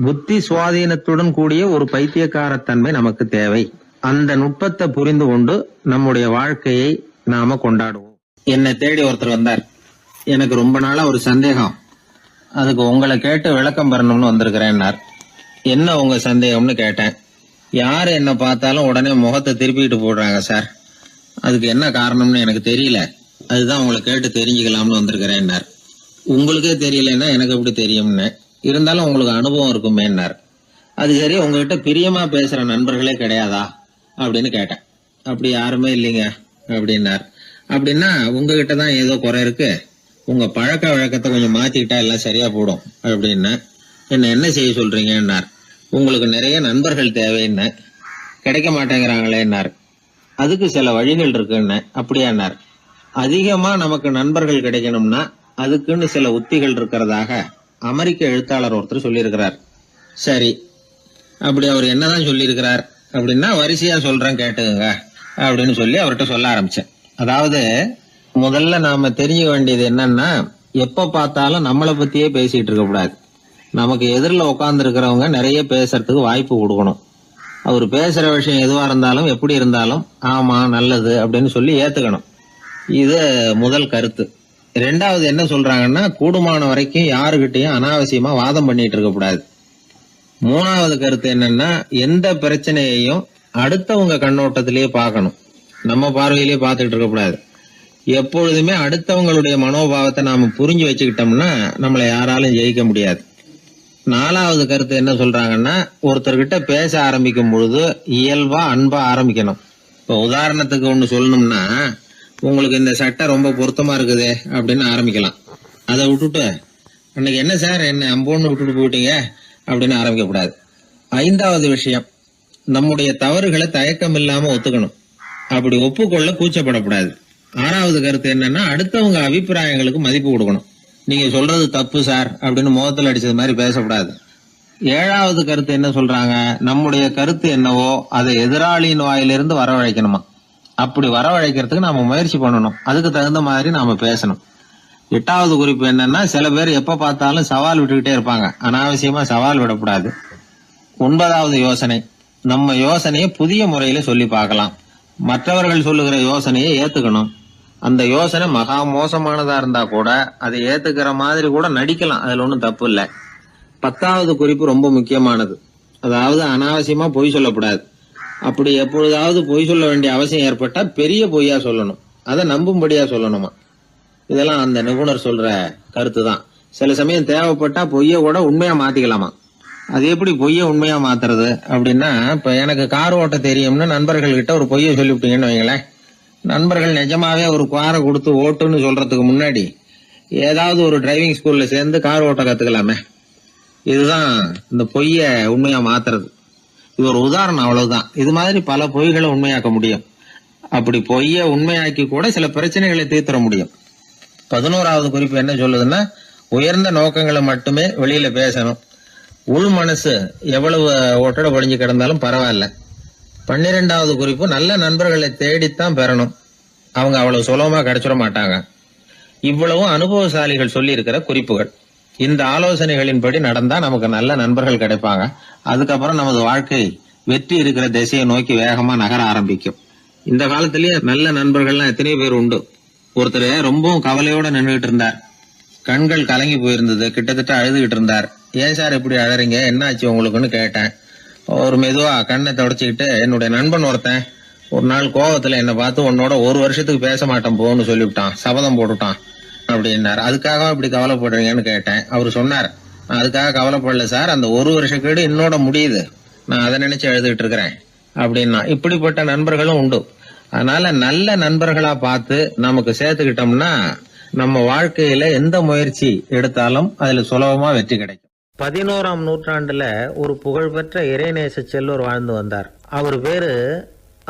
புத்தி சுவாதீனத்துடன் கூடிய ஒரு பைத்தியக்காரத்தன்மை நமக்கு தேவை. அந்த நுட்பத்தை புரிந்து கொண்டு நம்முடைய வாழ்க்கையை நாம கொண்டாடுவோம். என்னை தேடி ஒருத்தர் வந்தார். எனக்கு ரொம்ப நாளா ஒரு சந்தேகம், அதுக்கு உங்களை கேட்டு விளக்கம் பெறணும்னு வந்திருக்கிறேன்னார். என்ன உங்க சந்தேகம்னு கேட்டேன். யாரு என்ன பார்த்தாலும் உடனே முகத்தை திருப்பிட்டு போடுறாங்க சார், அதுக்கு என்ன காரணம்னு எனக்கு தெரியல, அதுதான் உங்களை கேட்டு தெரிஞ்சுக்கலாம்னு வந்திருக்கிறேன்னார். உங்களுக்கே தெரியலன்னா எனக்கு எப்படி தெரியும்னு, இருந்தாலும் உங்களுக்கு அனுபவம் இருக்குமேன்னார். அது சரி, உங்ககிட்ட பிரியமா பேசுற நண்பர்களே கிடையாதா அப்படின்னு கேட்டேன். அப்படி யாருமே இல்லைங்க அப்படின்னார். அப்படின்னா உங்ககிட்ட தான் ஏதோ குறை இருக்கு, உங்க பழக்க வழக்கத்தை கொஞ்சம் மாத்திக்கிட்டா எல்லாம் சரியா போடும் அப்படின்னு. என்ன செய்ய சொல்றீங்கன்னார். உங்களுக்கு நிறைய நண்பர்கள் தேவைன்னு, கிடைக்க மாட்டேங்கிறாங்களேன்னார். அதுக்கு சில வழிகள் இருக்குன்னு. அப்படியானார். அதிகமா நமக்கு நண்பர்கள் கிடைக்கணும்னா அதுக்குன்னு சில உத்திகள் இருக்கிறதாக அமெரிக்க எழுத்தாளர் ஒருத்தர் சொல்லியிருக்கிறார். சரி, அப்படி அவர் என்னதான் சொல்லியிருக்கிறார் அப்படின்னா வரிசையா சொல்றேன் கேட்டுங்க அப்படின்னு சொல்லி அவர்கிட்ட சொல்ல ஆரம்பிச்சேன். அதாவது முதல்ல நாம தெரிஞ்சுக்க வேண்டியது என்னன்னா, எப்ப பார்த்தாலும் நம்மளை பத்தியே பேசிட்டு இருக்க கூடாது. நமக்கு எதிரில் உட்கார்ந்து இருக்கிறவங்க நிறைய பேசுறதுக்கு வாய்ப்பு கொடுக்கணும். அவர் பேசுற விஷயம் எதுவா இருந்தாலும் எப்படி இருந்தாலும் ஆமா நல்லது அப்படின்னு சொல்லி ஏத்துக்கணும். இது முதல் கருத்து. 2வது என்ன சொல்றாங்கன்னா, கூடுமான வரைக்கும் யாருகிட்டையும் அனாவசியமா வாதம் பண்ணிட்டு இருக்க கூடாது. 3வது கருத்து என்னன்னா, எந்த பிரச்சனையையும் அடுத்தவங்க கண்ணோட்டத்திலேயே பார்க்கணும், நம்ம பார்வையிலேயே பார்த்துட்டு இருக்க கூடாது. எப்பொழுதுமே அடுத்தவங்களுடைய மனோபாவத்தை நாம புரிஞ்சு வச்சுக்கிட்டோம்னா நம்மளை யாராலும் ஜெயிக்க முடியாது. 4வது கருத்து என்ன சொல்றாங்கன்னா, ஒருத்தர்கிட்ட பேச ஆரம்பிக்கும் பொழுது இயல்பா அன்பா ஆரம்பிக்கணும். இப்போ உதாரணத்துக்கு ஒண்ணு சொல்லணும்னா, உங்களுக்கு இந்த சட்டை ரொம்ப பொருத்தமா இருக்குதே அப்படின்னு ஆரம்பிக்கலாம். அதை விட்டுட்டு அன்னைக்கு என்ன சார் என்ன அம்போன்னு விட்டுட்டு போயிட்டீங்க அப்படின்னு ஆரம்பிக்க கூடாது. 5வது விஷயம், நம்முடைய தவறுகளை தயக்கம் இல்லாம ஒத்துக்கணும். அப்படி ஒப்புக்கொள்ள கூச்சப்படக்கூடாது. 6வது கருத்து என்னன்னா, அடுத்தவங்க அபிப்பிராயங்களுக்கு மதிப்பு கொடுக்கணும். நீங்க சொல்றது தப்பு சார் அப்படின்னு முகத்தில் அடிச்சது மாதிரி பேசக்கூடாது. 7வது கருத்து என்ன சொல்றாங்க, நம்முடைய கருத்து என்னவோ அதை எதிராளியின் வாயிலிருந்து வரவழைக்கணுமா. அப்படி வரவழைக்கிறதுக்கு நாம முயற்சி பண்ணணும். அதுக்கு தகுந்த மாதிரி நாம பேசணும். 8வது குறிப்பு என்னன்னா, சில பேர் எப்ப பார்த்தாலும் சவால் விட்டுக்கிட்டே இருப்பாங்க. அனாவசியமா சவால் விடக்கூடாது. 9வது யோசனை, நம்ம யோசனையை புதிய முறையில சொல்லி பார்க்கலாம். மற்றவர்கள் சொல்லுகிற யோசனையை ஏத்துக்கணும். அந்த யோசனை மகா மோசமானதா இருந்தா கூட அதை ஏத்துக்கிற மாதிரி கூட நடிக்கலாம். அதுல ஒன்றும் தப்பு இல்லை. 10வது குறிப்பு ரொம்ப முக்கியமானது. அதாவது அனாவசியமா பொய் சொல்லக்கூடாது. அப்படி எப்பொழுதாவது பொய் சொல்ல வேண்டிய அவசியம் ஏற்பட்டா பெரிய பொய்யா சொல்லணும். அதை நம்பும்படியா சொல்லணுமா. இதெல்லாம் அந்த நிபுணர் சொல்ற கருத்து தான். சில சமயம் தேவைப்பட்டா பொய்ய கூட உண்மையா மாத்திக்கலாமா. அது எப்படி பொய்ய உண்மையா மாத்துறது அப்படின்னா, இப்ப எனக்கு கார் ஓட்ட தெரியும்னு நண்பர்கள் கிட்ட ஒரு பொய்ய சொல்லிவிட்டீங்கன்னு வைங்களேன். நண்பர்கள் நிஜமாவே ஒரு காரை கொடுத்து ஓட்டுன்னு சொல்றதுக்கு முன்னாடி ஏதாவது ஒரு டிரைவிங் ஸ்கூல்ல சேர்ந்து கார் ஓட்ட கத்துக்கலாமே. இதுதான் இந்த பொய்ய உண்மையா மாத்துறது. இது ஒரு உதாரணம், அவ்வளவுதான். இது மாதிரி பல பொய்களை உண்மையாக்க முடியும். அப்படி பொய்ய உண்மையாக்கி கூட சில பிரச்சனைகளை தீர்த்தர முடியும். 11வது குறிப்பு என்ன சொல்லுதுன்னா, உயர்ந்த நோக்கங்களை மட்டுமே வெளியில பேசணும். உள் மனசு எவ்வளவு ஒட்டடை படிஞ்சு கிடந்தாலும் பரவாயில்ல. 12வது குறிப்பு, நல்ல நண்பர்களை தேடித்தான் பெறணும். அவங்க அவ்வளவு சுலபமா கிடைச்சிட மாட்டாங்க. இவ்வளவும் அனுபவசாலிகள் சொல்லி இருக்கிற குறிப்புகள். இந்த ஆலோசனைகளின்படி நடந்தா நமக்கு நல்ல நண்பர்கள் கிடைப்பாங்க. அதுக்கப்புறம் நமது வாழ்க்கை வெற்றி இருக்கிற திசையை நோக்கி வேகமா நகர ஆரம்பிக்கும். இந்த காலத்திலேயே நல்ல நண்பர்கள்லாம் எத்தனையோ பேர் உண்டு. ஒருத்தர் ரொம்பவும் கவலையோட நின்றுகிட்டு இருந்தார். கண்கள் கலங்கி போயிருந்தது. கிட்டத்தட்ட அழுதுகிட்டு இருந்தார். ஏன் சார் இப்படி அழறீங்க, என்ன ஆச்சு உங்களுக்குன்னு கேட்டேன். ஒரு மெதுவா கண்ணை தொடச்சிக்கிட்டு, என்னுடைய நண்பன் ஒருத்தன் ஒரு நாள் கோவத்துல என்னை பார்த்து உன்னோட 1 வருஷத்துக்கு பேச மாட்டேன் போன்னு சொல்லிவிட்டான், சபதம் போட்டுட்டான் அப்படின்னாரு. அதுக்காக இப்படி கவலைப்படுறீங்கன்னு கேட்டேன். அவரு சொன்னார், நான் அதுக்காக கவலைப்படல சார், அந்த 1 வருஷ கேடு என்னோட முடியுது, நான் அதை நினைச்சு எழுதிட்டு இருக்கிறேன் அப்படின்னா. இப்படிப்பட்ட நண்பர்களும் உண்டு. அதனால நல்ல நண்பர்களா பார்த்து நமக்கு சேர்த்துக்கிட்டோம்னா நம்ம வாழ்க்கையில எந்த முயற்சி எடுத்தாலும் அதுல சுலபமா வெற்றி கிடைக்கும். 11ஆம் நூற்றாண்டுல ஒரு புகழ்பெற்ற இறைநேச செல்வர் வாழ்ந்து வந்தார். அவர் பேரு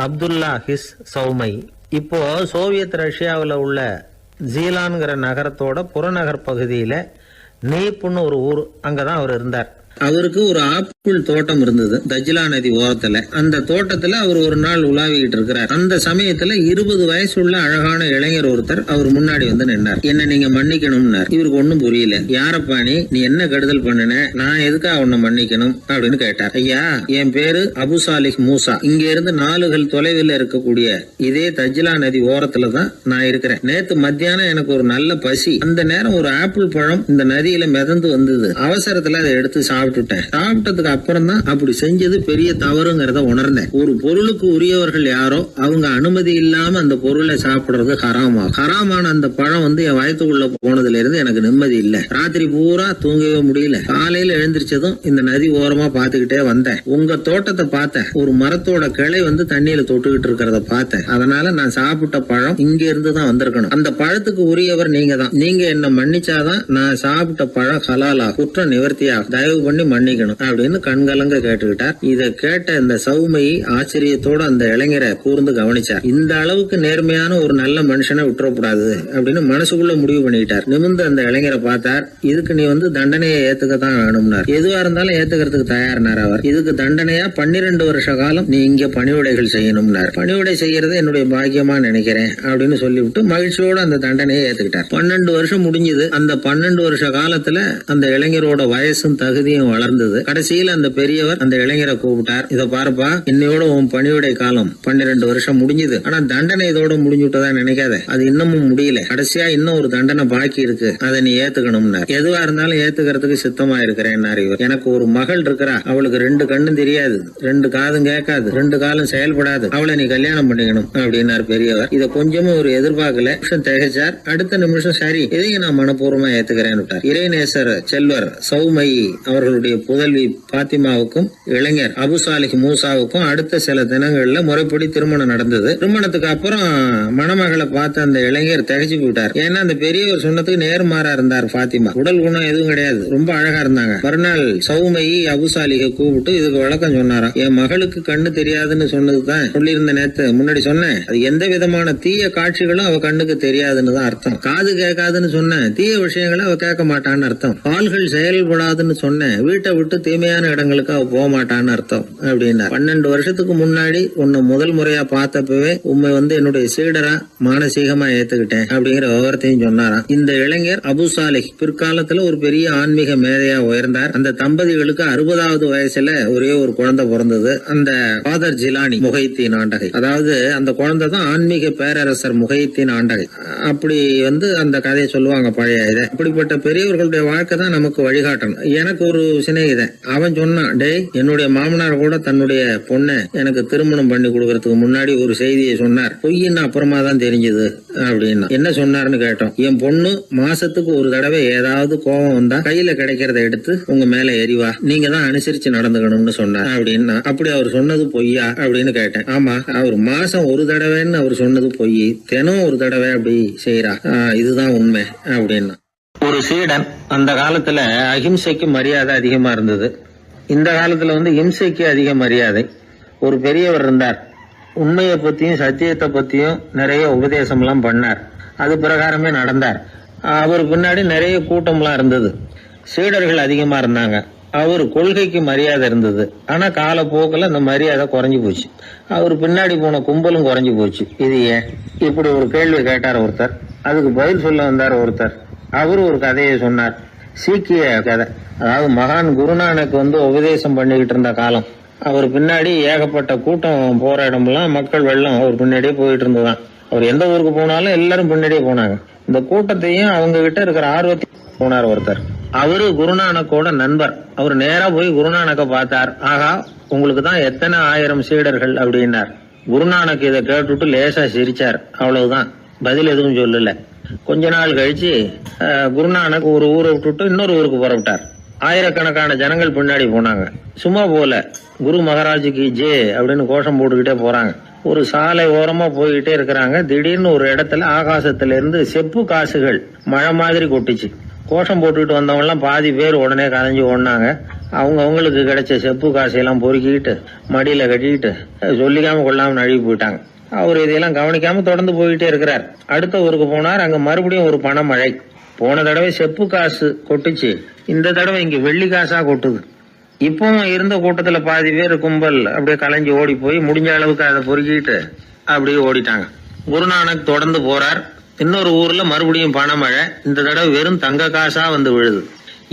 அப்துல்லா ஹிஸ் சௌமை. இப்போ சோவியத் ரஷ்யாவில் உள்ள ஜீலான்கிற நகரத்தோட புறநகர் பகுதியில நீப்புன்னு ஒரு ஊர், அங்கதான் அவர் இருந்தார். அவருக்கு ஒரு ஆப்பிள் தோட்டம் இருந்தது தஜ்லா நதி ஓரத்துல. அந்த தோட்டத்துல அவர் ஒரு நாள் உலாவிக்கிட்டு இருக்கிறார். அந்த சமயத்துல 20 வயசுள்ள அழகான இளைஞர் ஒருத்தர் அவர் முன்னாடி வந்து நின்னார். என்ன நீங்க மன்னிக்கணும்னார். இவருக்கு ஒன்னும் புரியல. யாரப்பா நீ என்ன கெடுதல் பண்ணின, நான் எதுக்காக உன்னை மன்னிக்கணும் அப்படின்னு கேட்டார். ஐயா, என் பேரு அபு சாலிஹ் மூசா. இங்க இருந்து 4 கல் தொலைவில் இருக்கக்கூடிய இதே தஜ்லா நதி ஓரத்துல தான் நான் இருக்கிறேன். நேத்து மத்தியானம் எனக்கு ஒரு நல்ல பசி. அந்த நேரம் ஒரு ஆப்பிள் பழம் இந்த நதியில மிதந்து வந்தது. அவசரத்துல அதை எடுத்து சாப்பிட்டதுக்கு அப்புறம் தான் அப்படி செஞ்சது பெரிய தவறுங்கிறத உணர்ந்தேன். ஒரு பொருளுக்கு உரியவர்கள் யாரோ அவங்க அனுமதி இல்லாம அந்த பொருளை சாப்பிடுறது ஹராமான அந்த பழம் வந்து என் வயத்துக்குள்ள போனதுல இருந்து எனக்கு நிம்மதி இல்ல. ராத்திரி பூரா தூங்கவே முடியல. காலையில எழுந்திரிச்சதும் இந்த நதி ஓரமா பாத்துக்கிட்டே வந்தேன். உங்க தோட்டத்தை பார்த்தேன். ஒரு மரத்தோட கிளை வந்து தண்ணியில தொட்டுக்கிட்டு இருக்கிறத பார்த்தேன். அதனால நான் சாப்பிட்ட பழம் இங்க இருந்து தான் வந்திருக்கணும். அந்த பழத்துக்கு உரியவர் நீங்க தான். நீங்க என்ன மன்னிச்சாதான் நான் சாப்பிட்ட பழம் ஹலாலா, குற்றம் நிவர்த்தியா, தயவு பண்ணி மன்னிக்கணும் அப்படின்னு கண்கலங்க கேட்டுக்கிட்டார். இதை கேட்ட இந்த சௌமையை ஆச்சரியத்தோட அந்த இளைஞரை கூர்ந்து கவனிச்சார். இந்த அளவுக்கு நேர்மையான ஒரு நல்ல மனுஷனை விட்டுறக்கூடாது அப்படின்னு மனசுக்குள்ள முடிவு பண்ணிக்கிட்டார். நிமிர்ந்து அந்த இளைஞரை பார்த்தார். இதுக்கு நீ வந்து தண்டனையை ஏத்துக்கத்தான் வேணும்னார். எதுவா இருந்தாலும் ஏத்துக்கிறதுக்கு தயார்னார் அவர். இதுக்கு தண்டனையா 12 வருஷ காலம் நீ இங்க பணிவிடைகள் செய்யணும்னார். பணிவிடை செய்யறது என்னுடைய பாக்கியமா நினைக்கிறேன் அப்படின்னு சொல்லிவிட்டு மகிழ்ச்சியோட அந்த தண்டனையை ஏத்துக்கிட்டார். 12 வருஷம் முடிஞ்சது. அந்த 12 வருஷ காலத்துல அந்த இளைஞரோட வயசும் தகுதியும் வளர்ந்தது. கடைசியில் அந்த பெரியவர் அந்த இளைஞரை கூப்பிட்டார். இத பாருப்பா, இன்னையோட உன் பணிவிடை காலம் 12 வருஷம் முடிஞ்சது. ஆனா தண்டனை இதோட முடிஞ்சுட்டதா நினைக்காத. அது இன்னமும் முடியல. கடைசியா இன்னும் ஒரு தண்டனை பாக்கி இருக்கு. அதை நீ ஏத்துக்கணும்னார். எதுவா இருந்தாலும் ஏத்துக்கிறதுக்கு சித்தமா இருக்கிறேன். எனக்கு ஒரு மகள் இருக்கிறா. அவளுக்கு 2 கண்ணும் தெரியாது, 2 காதும் கேட்காது, 2 காலும் செயல்படாது. அவளை நீ கல்யாணம் பண்ணிக்கணும் அப்படின்னார் பெரியவர். இதை கொஞ்சமும் ஒரு எதிர்பார்க்கல. திகைச்சார். அடுத்த நிமிஷம் சரி, இதையும் நான் மனப்பூர்வமா ஏத்துக்கிறேன். இறைநேசர் செல்வர் சௌமை அவர்கள் அவர்களுடைய புதல்வி பாத்திமாவுக்கும் இளைஞர் அபு சாலிஹ் மூசாவுக்கும் அடுத்த சில தினங்கள்ல முறைப்படி திருமணம் நடந்தது. திருமணத்துக்கு அப்புறம் மணமகளை பார்த்த அந்த இளைஞர் திகைச்சு போயிட்டார். ஏன்னா அந்த பெரியவர் சொன்னதுக்கு நேர்மாறா இருந்தார் பாத்திமா. உடல் குணம் எதுவும் கிடையாது, ரொம்ப அழகா இருந்தாங்க. மறுநாள் சௌமையை அபு சாலிஹை கூப்பிட்டு இதுக்கு விளக்கம் சொன்னாராம். என் மகளுக்கு கண்ணு தெரியாதுன்னு சொன்னதுதான் சொல்லியிருந்த நேத்து முன்னாடி சொன்னேன். அது எந்த விதமான தீய காட்சிகளும் அவ கண்ணுக்கு தெரியாதுன்னு தான் அர்த்தம். காது கேட்காதுன்னு சொன்னேன், தீய விஷயங்களை அவ கேட்க மாட்டான்னு அர்த்தம். கால்கள் செயல்படாதுன்னு சொன்னேன், வீட்டை விட்டு தீமையான இடங்களுக்கு அவ போக மாட்டான்னு அர்த்தம் அப்படின்னா. 12 வருஷத்துக்கு முன்னாடி உன்னை முதல் முறையா பார்த்தப்பவே உண்மை என்னுடைய சீடரா மானசீகமா ஏத்துக்கிட்டேன் அப்படிங்கிற விவரத்தையும் சொன்னாராம். இந்த இளைஞர் அபு சாலிஹ் பிற்காலத்துல ஒரு பெரிய ஆன்மீக மேதையா உயர்ந்தார். அந்த தம்பதிகளுக்கு 60வது வயசுல ஒரே ஒரு குழந்தை பிறந்தது. அந்த ஃபாதர் ஜிலானி முஹைத்தீன் ஆண்டகை, அதாவது அந்த குழந்தை தான் ஆன்மீக பேரரசர் முஹைத்தீன் ஆண்டகை. அப்படி அந்த கதையை சொல்லுவாங்க பழைய இதை. அப்படிப்பட்ட பெரியவர்களுடைய வாழ்க்கை தான் நமக்கு வழிகாட்டணும். எனக்கு ஒரு சிநேகிதன், அவன் சொன்னான், டேய் என்னுடைய மாமனார் கூட தன்னுடைய பொண்ணை எனக்கு திருமணம் பண்ணி கொடுக்கறதுக்கு முன்னாடி ஒரு செய்தியை சொன்னார், பொய்ன்னு அப்புறமா தான் தெரிஞ்சது அப்படின்னா. என்ன சொன்னார்னு கேட்டோம். என் பொண்ணு மாசத்துக்கு ஒரு தடவை ஏதாவது கோபம் வந்தா கையில கிடைக்கிறத எடுத்து உங்க மேல எரிவா, நீங்க தான் அனுசரிச்சு நடந்துக்கணும்னு சொன்னார் அப்படின்னா. அப்படி அவர் சொன்னது பொய்யா அப்படின்னு கேட்டேன். ஆமா, அவர் மாசம் ஒரு தடவைன்னு அவர் சொன்னது பொய், தினம் ஒரு தடவை அப்படி செய்யறா, இதுதான் உண்மை அப்படின்னா. ஒரு சீடன் அந்த காலத்துல அஹிம்சைக்கு மரியாதை அதிகமா இருந்தது. இந்த காலத்துல இம்சைக்கு அதிக மரியாதை. ஒரு பெரியவர் இருந்தார், உண்மையை பத்தியும் சத்தியத்தை பத்தியும் நிறைய உபதேசம் எல்லாம் பண்ணார். அது பிரகாரமே நடந்தார். அவர் பின்னாடி நிறைய கூட்டம்லாம் இருந்தது, சீடர்கள் அதிகமா இருந்தாங்க. அவர் கொள்கைக்கு மரியாதை இருந்தது. ஆனா காலப்போக்கில் அந்த மரியாதை குறைஞ்சு போச்சு. அவர் பின்னாடி போன கும்பலும் குறைஞ்சு போச்சு. இது ஏன்? இப்படி ஒரு கேள்வி கேட்டார் ஒருத்தர். அதுக்கு பதில் சொல்ல வந்தார் ஒருத்தர். அவரு ஒரு கதையை சொன்னார், சீக்கிய கதை. அதாவது மகான் குருநானக் உபதேசம் பண்ணிக்கிட்டு இருந்த காலம். அவர் பின்னாடி ஏகப்பட்ட கூட்டம் போற இடமெல்லாம் மக்கள் வெள்ளம் அவர் பின்னாடியே போயிட்டு இருந்ததுதான். அவர் எந்த ஊருக்கு போனாலும் எல்லாரும் பின்னாடியே போனாங்க. இந்த கூட்டத்தையும் அவங்க கிட்ட இருக்கிற ஆர்வத்தை போனார் ஒருத்தர். அவரு குருநானக்கோட நண்பர். அவர் நேரா போய் குருநானக்க பார்த்தார். ஆகா, உங்களுக்கு தான் எத்தனை ஆயிரம் சீடர்கள் அப்படின்னார். குருநானக் இதை கேட்டுட்டு லேசா சிரிச்சார், அவ்வளவுதான், பதில் எதுவும் சொல்லல. கொஞ்ச நாள் கழிச்சு குருநானக் ஒரு ஊரை விட்டுட்டு இன்னொரு ஊருக்கு புறப்பட்டார். ஆயிரக்கணக்கான ஜனங்கள் பின்னாடி போனாங்க. சும்மா போல, குரு மகாராஜுக்கு ஜே அப்படின்னு கோஷம் போட்டுக்கிட்டே போறாங்க. ஒரு சாலை ஓரமா போய்கிட்டே இருக்கிறாங்க. திடீர்னு ஒரு இடத்துல ஆகாசத்துல இருந்து செப்பு காசுகள் மழை மாதிரி கொட்டுச்சு. கோஷம் போட்டுக்கிட்டு வந்தவங்க எல்லாம் பாதி பேர் உடனே கலைஞ்சு ஓடினாங்க. அவங்களுக்கு கிடைச்ச செப்பு காசையெல்லாம் பொறுக்கிட்டு மடியில கட்டிக்கிட்டு சொல்லிக்காம கொள்ளாம நழுவி போயிட்டாங்க. அவர் இதையெல்லாம் கவனிக்காம தொடர்ந்து போயிட்டே இருக்கிறார். அடுத்த ஊருக்கு போனார். அங்க மறுபடியும் ஒரு பணமழை. போன தடவை செப்பு காசு கொட்டுச்சு, இந்த தடவை இங்க வெள்ளி காசா கொட்டுது. இப்பவும் இருந்த கூட்டத்துல பாதி பேர் கும்பல் அப்படியே கலைஞ்சு ஓடி போய் முடிஞ்ச அளவுக்கு அதை பொறுக்கிட்டு அப்படியே ஓடிட்டாங்க. குருநானக் தொடர்ந்து போறார். இன்னொரு ஊர்ல மறுபடியும் பணமழை. இந்த தடவை வெறும் தங்க காசா விழுது.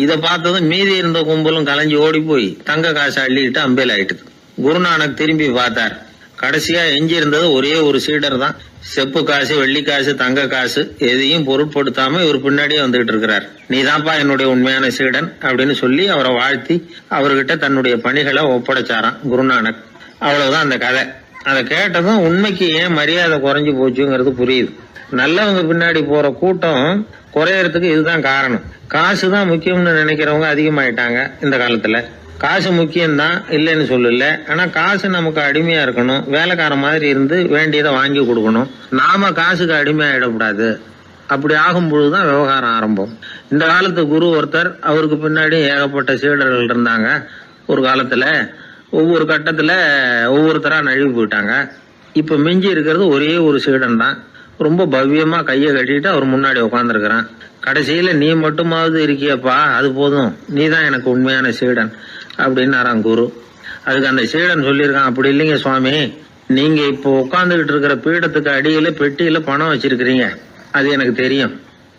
இதை பார்த்ததும் மீதி இருந்த கும்பலும் கலைஞ்சு ஓடி போய் தங்க காசை அள்ளிட்டு அம்பேல் ஆயிட்டுது. குருநானக் திரும்பி பார்த்தார். கடைசியா எஞ்சி இருந்தது ஒரே ஒரு சீடர் தான். செப்பு காசு, வெள்ளி காசு, தங்க காசு எதையும் பொருட்படுத்தாம இவர் பின்னாடியே வந்துகிட்டு இருக்கிறார். நீதான்ப்பா என்னுடைய உண்மையான சீடன் அப்படின்னு சொல்லி அவரை வாழ்த்தி அவர்கிட்ட தன்னுடைய பணிகளை ஒப்படைச்சாராம் குருநானக். அவ்வளவுதான் அந்த கதை. அதை கேட்டதும் உண்மைக்கு ஏன் மரியாதை குறைஞ்சு போச்சுங்கிறது புரியுது. நல்லவங்க பின்னாடி போற கூட்டம் குறையறதுக்கு இதுதான் காரணம். காசு தான் முக்கியம்னு நினைக்கிறவங்க அதிகமாயிட்டாங்க இந்த காலத்துல. காசு முக்கியம்தான், இல்லைன்னு சொல்லல. ஆனா காசு நமக்கு அடிமையா இருக்கணும், வேலைக்கார மாதிரி இருந்து வேண்டியதை வாங்கி கொடுக்கணும். நாம காசுக்கு அடிமையாயிடக்கூடாது. அப்படி ஆகும் பொழுதுதான் விவகாரம் ஆரம்பம். இந்த காலத்து குரு ஒருத்தர், அவருக்கு பின்னாடி ஏகப்பட்ட சீடர்கள் இருந்தாங்க. ஒரு காலத்துல ஒவ்வொரு கட்டத்துல ஒவ்வொருத்தரா நழுவி போயிட்டாங்க. இப்ப மிஞ்சி இருக்கிறது ஒரே ஒரு சீடன் தான். ரொம்ப பவ்யமா கையை கட்டிட்டு அவர் முன்னாடி உட்காந்துருக்கிறான். கடைசியில நீ மட்டுமாவது இருக்கியப்பா, அது போதும், நீ தான் எனக்கு உண்மையான சீடன் அப்படின்னாராம் குரு. அதுக்கு அந்த சீடன் சொல்லியிருக்கான், அப்படி இல்லைங்க சுவாமி, நீங்க இப்போ உட்காந்துக்கிட்டு இருக்கிற பீடத்துக்கு அடியில பெட்டியில பணம் வச்சிருக்கிறீங்க, அது எனக்கு தெரியும்.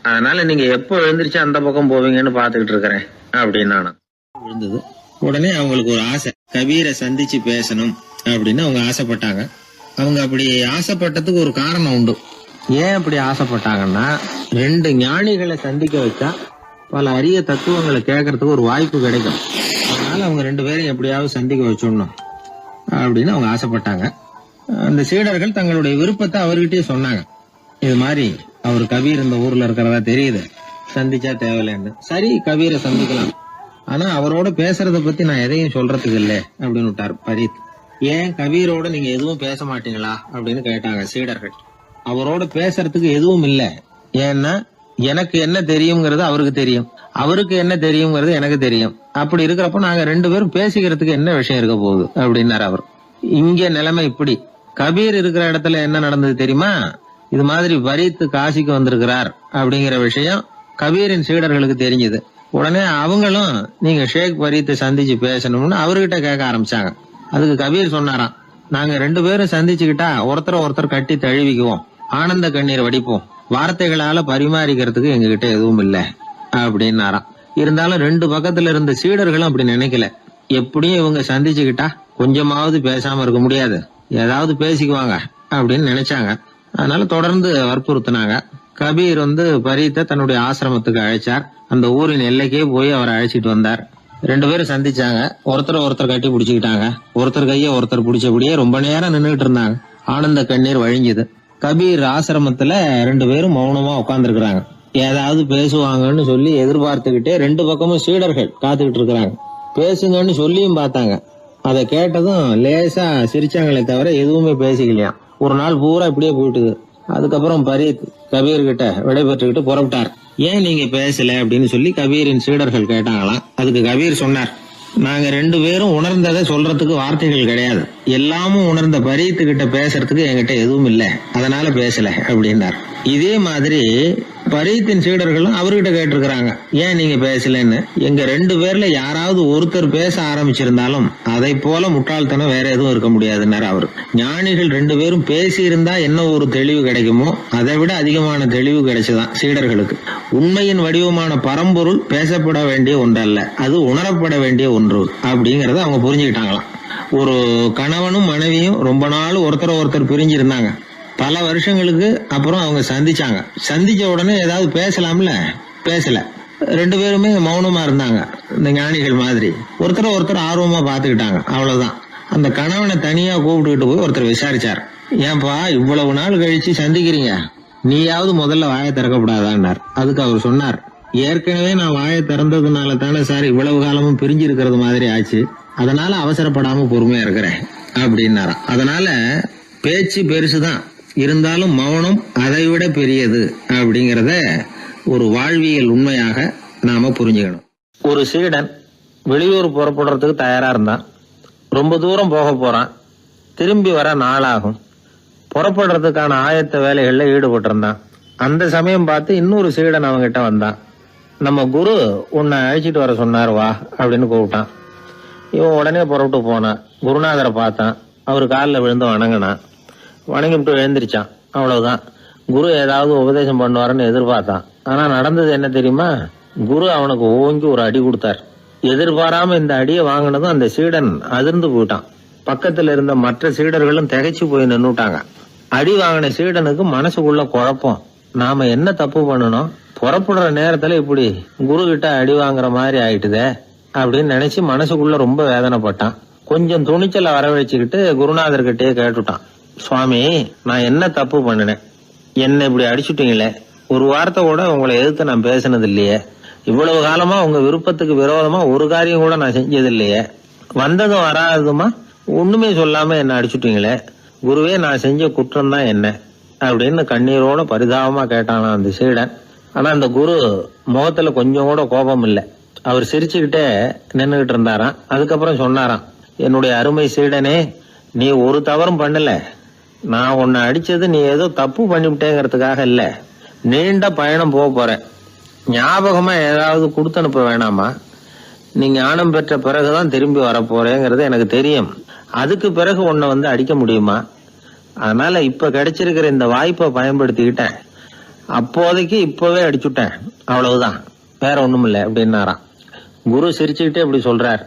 அதனால நீங்க எப்போ எழுந்திரிச்சு அந்த பக்கம் போவீங்கன்னு பாத்துக்கிட்டு இருக்கிறேன் அப்படின்னா விழுந்தது. உடனே அவங்களுக்கு ஒரு ஆசை, கபீரை சந்திச்சு பேசணும் அப்படின்னு அவங்க ஆசைப்பட்டாங்க. அவங்க அப்படி ஆசைப்பட்டதுக்கு ஒரு காரணம் உண்டு. ஏன் அப்படி ஆசைப்பட்டாங்கன்னா, 2 ஞானிகளை சந்திக்க வச்சா பல அரிய தத்துவங்களை கேட்கறதுக்கு ஒரு வாய்ப்பு கிடைக்கும். அதனால அவங்க 2 பேரையும் எப்படியாவது சந்திக்க வச்சிடணும் அப்படின்னு அவங்க ஆசைப்பட்டாங்க. அந்த சீடர்கள் தங்களுடைய விருப்பத்தை அவர்கிட்டயே சொன்னாங்க. இது மாதிரி அவர் கபீர் இந்த ஊர்ல இருக்கிறதா தெரியுது, சந்திச்சா தேவையில்லைன்னு. சரி, கபீரை சந்திக்கலாம் ஆனா அவரோட பேசுறத பத்தி நான் எதையும் சொல்றதுக்கு இல்ல அப்படின்னு விட்டார் பரீத். ஏன் கபீரோட நீங்க எதுவும் பேச மாட்டீங்களா அப்படின்னு கேட்டாங்க சீடர்கள். அவரோட பேசுறதுக்கு எதுவும் இல்ல, ஏன்னா எனக்கு என்ன தெரியுங்கிறது அவருக்கு தெரியும், அவருக்கு என்ன தெரியுங்கிறது எனக்கு தெரியும். அப்படி இருக்கிறப்ப நாங்க 2 பேரும் பேசிக்கிறதுக்கு என்ன விஷயம் இருக்க போகுது அப்படின்னாரு அவர். இங்க நிலைமை இப்படி. கபீர் இருக்கிற இடத்துல என்ன நடந்தது தெரியுமா? இது மாதிரி பரீத் காசிக்கு வந்திருக்கிறார் அப்படிங்கிற விஷயம் கபீரின் சீடர்களுக்கு தெரிஞ்சது. உடனே அவங்களும் நீங்க ஷேக் பரீத்தை சந்திச்சு பேசணும்னு அவர்கிட்ட கேட்க ஆரம்பிச்சாங்க. அதுக்கு கபீர் சொன்னாராம், நாங்க 2 பேரும் சந்திச்சுக்கிட்டா ஒருத்தர் கட்டி தழுவிக்குவோம், ஆனந்த கண்ணீர் வடிப்போம், வார்த்தைகளால பரிமாறிக்கிறதுக்கு எங்ககிட்ட எதுவும் இல்ல அப்படின்னாராம். இருந்தாலும் 2 பக்கத்துல இருந்த சீடர்களும் அப்படி நினைக்கல. எப்படியும் இவங்க சந்திச்சுக்கிட்டா கொஞ்சமாவது பேசாம இருக்க முடியாது, ஏதாவது பேசிக்குவாங்க அப்படின்னு நினைச்சாங்க. அதனால தொடர்ந்து வற்புறுத்தினாங்க. கபீர் பரீத்தை தன்னுடைய ஆசிரமத்துக்கு அழைச்சார். அந்த ஊரின் எல்லைக்கே போய் அவரை அழைச்சிட்டு வந்தார். 2 பேரும் சந்திச்சாங்க. ஒருத்தர் கட்டி பிடிச்சுக்கிட்டாங்க. ஒருத்தர் கைய ஒருத்தர் பிடிச்சபடியே ரொம்ப நேரம் நின்றுட்டு இருந்தாங்க. ஆனந்த கண்ணீர் வழிஞ்சுது. கபீர் ஆசிரமத்துல 2 பேரும் மௌனமா உட்கார்ந்துருக்காங்க. ஏதாவது பேசுவாங்கன்னு சொல்லி எதிர்பார்த்துக்கிட்டே 2 பக்கமும் சீடர்கள் காத்துக்கிட்டு இருக்கிறாங்க. பேசுங்கன்னு சொல்லியும் பார்த்தாங்க. அதை கேட்டதும் லேசா சிரிச்சாங்களே தவிர எதுவுமே பேசிக்கலையாம். ஒரு நாள் பூரா இப்படியே போயிட்டுது. அதுக்கப்புறம் பரீத் கபீர் கிட்ட விடைபெற்றுக்கிட்டு புறப்பட்டார். ஏன் நீங்க பேசல அப்படின்னு சொல்லி கபீரின் சீடர்கள் கேட்டாங்களாம். அதுக்கு கபீர் சொன்னார், நாங்க 2 பேரும் உணர்ந்ததை சொல்றதுக்கு வார்த்தைகள் கிடையாது, எல்லாமும் உணர்ந்த பரீத்து கிட்ட பேசுறதுக்கு என்கிட்ட எதுவும் இல்ல, அதனால பேசல அப்படின்னார். இதே மாதிரி பரீத்தின் சீடர்களும் அவர்கிட்ட கேட்டிருக்கிறாங்க, ஏன் நீங்க பேசலன்னு. எங்க 2 பேர்ல யாராவது ஒருத்தர் பேச ஆரம்பிச்சிருந்தாலும் அதை போல முட்டாள்தனம் வேற எதுவும் இருக்க முடியாதுன்னாரு அவரு. ஞானிகள் 2 பேரும் பேசி இருந்தா என்ன ஒரு தெளிவு கிடைக்குமோ அதை விட அதிகமான தெளிவு கிடைச்சுதான் சீடர்களுக்கு. உண்மையின் வடிவமான பரம்பொருள் பேசப்பட வேண்டிய ஒன்றல்ல, அது உணரப்பட வேண்டிய ஒன்று அப்படிங்கறத அவங்க புரிஞ்சுக்கிட்டாங்களாம். ஒரு கணவனும் மனைவியும் ரொம்ப நாள் ஒருத்தர் பிரிஞ்சிருந்தாங்க. பல வருஷங்களுக்கு அப்புறம் அவங்க சந்திச்சாங்க. சந்திச்ச உடனே ஏதாவது பேசலாம்ல, பேசல. 2 பேருமே மௌனமா இருந்தாங்க. இந்த ஞானிகள் மாதிரி ஒருத்தர் ஆர்வமா பாத்துக்கிட்டாங்க, அவ்வளவுதான். அந்த கணவனை தனியா கூப்பிட்டுக்கிட்டு போய் ஒருத்தர் விசாரிச்சார், ஏன்பா இவ்வளவு நாள் கழிச்சு சந்திக்கிறீங்க, நீயாவது முதல்ல வாயை திறக்கப்படாதான்னார். அதுக்கு அவர் சொன்னார், ஏற்கனவே நான் வாயை திறந்ததுனால தானே சார் இவ்வளவு காலமும் பிரிஞ்சு இருக்கிறது மாதிரி ஆச்சு, அதனால அவசரப்படாம பொறுமையா இருக்கிறேன் அப்படின்னாராம். அதனால பேச்சு பெருசுதான், இருந்தாலும் மௌனம் அதை விட பெரியது அப்படிங்கறத ஒரு வாழ்வியல் உண்மையாக நாம புரிஞ்சுக்கணும். ஒரு சீடன் வெளியூர் புறப்படுறதுக்கு தயாரா இருந்தான். ரொம்ப தூரம் போக போறான். திரும்பி வர நாளாகும். புறப்படுறதுக்கான ஆயத்த வேலைகள்ல ஈடுபட்டு இருந்தான். அந்த சமயம் பார்த்து இன்னொரு சீடன் அவங்கிட்ட வந்தான். நம்ம குரு உன்னை அழைச்சிட்டு வர சொன்னார், வா அப்படின்னு கூப்பிட்டான். இவன் உடனே புறப்பட்டு போனான். குருநாதரை பார்த்தான். அவர் காலில் விழுந்து வணங்கினான். வணங்கிவிட்டு எழுந்திரிச்சான். அவ்வளவுதான். குரு ஏதாவது உபதேசம் பண்ணுவாருன்னு எதிர்பார்த்தான். ஆனா நடந்தது என்ன தெரியுமா? குரு அவனுக்கு ஓங்கி ஒரு அடி கொடுத்தார். எதிர்பாராம இந்த அடியை வாங்கினதும் அந்த சீடன் அதிர்ந்து போயிட்டான். பக்கத்துல இருந்த மற்ற சீடர்களும் திகைச்சு போய் நின்னுட்டாங்க. அடி வாங்கின சீடனுக்கு மனசுக்குள்ள குழப்பம். நாம என்ன தப்பு பண்ணணும், புறப்படுற நேரத்துல இப்படி குரு கிட்ட அடி வாங்குற மாதிரி ஆயிட்டுதே அப்படின்னு நினைச்சு மனசுக்குள்ள ரொம்ப வேதனைப்பட்டான். கொஞ்சம் துணிச்சலை வரவழைச்சுக்கிட்டு குருநாதர்கிட்டயே கேட்டுட்டான், சுவாமி நான் என்ன தப்பு பண்ணினேன், என்ன இப்படி அடிச்சுட்டீங்களே, ஒரு வார்த்தை கூட உங்களை எதிர்த்து நான் பேசினது இல்லையே, இவ்வளவு காலமா உங்க விருப்பத்துக்கு விரோதமா ஒரு காரியம் கூட நான் செஞ்சது இல்லையே, வந்ததும் வராததுமா ஒண்ணுமே சொல்லாம என்ன அடிச்சுட்டீங்களே, குருவே நான் செஞ்ச குற்றம் தான் என்ன அப்படின்னு கண்ணீரோட பரிதாபமா கேட்டானா அந்த சீடன். ஆனா அந்த குரு முகத்துல கொஞ்சம் கூட கோபம் இல்லை. அவர் சிரிச்சுக்கிட்டே நின்னுகிட்டு இருந்தாராம். அதுக்கப்புறம் சொன்னாராம், என்னுடைய அருமை சீடனே, நீ ஒரு தவறும் பண்ணல, நான் உன்னை அடிச்சது நீ ஏதோ தப்பு பண்ணிவிட்டேங்கிறதுக்காக இல்ல, நீண்ட பயணம் போக போற, ஞாபகமா ஏதாவது கொடுத்து அனுப்ப வேணாமா, நீ ஞானம் பெற்ற பிறகுதான் திரும்பி வர போறேங்கிறது எனக்கு தெரியும், அதுக்கு பிறகு உன்னை அடிக்க முடியுமா, அதனால இப்ப கிடைச்சிருக்கிற இந்த வாய்ப்பை பயன்படுத்திக்கிட்டேன், அப்போதைக்கு இப்பவே அடிச்சுட்டேன், அவ்வளவுதான், வேற ஒண்ணும் இல்லை அப்படின்னாராம். குரு சிரிச்சுக்கிட்டே இப்படி சொல்றார்.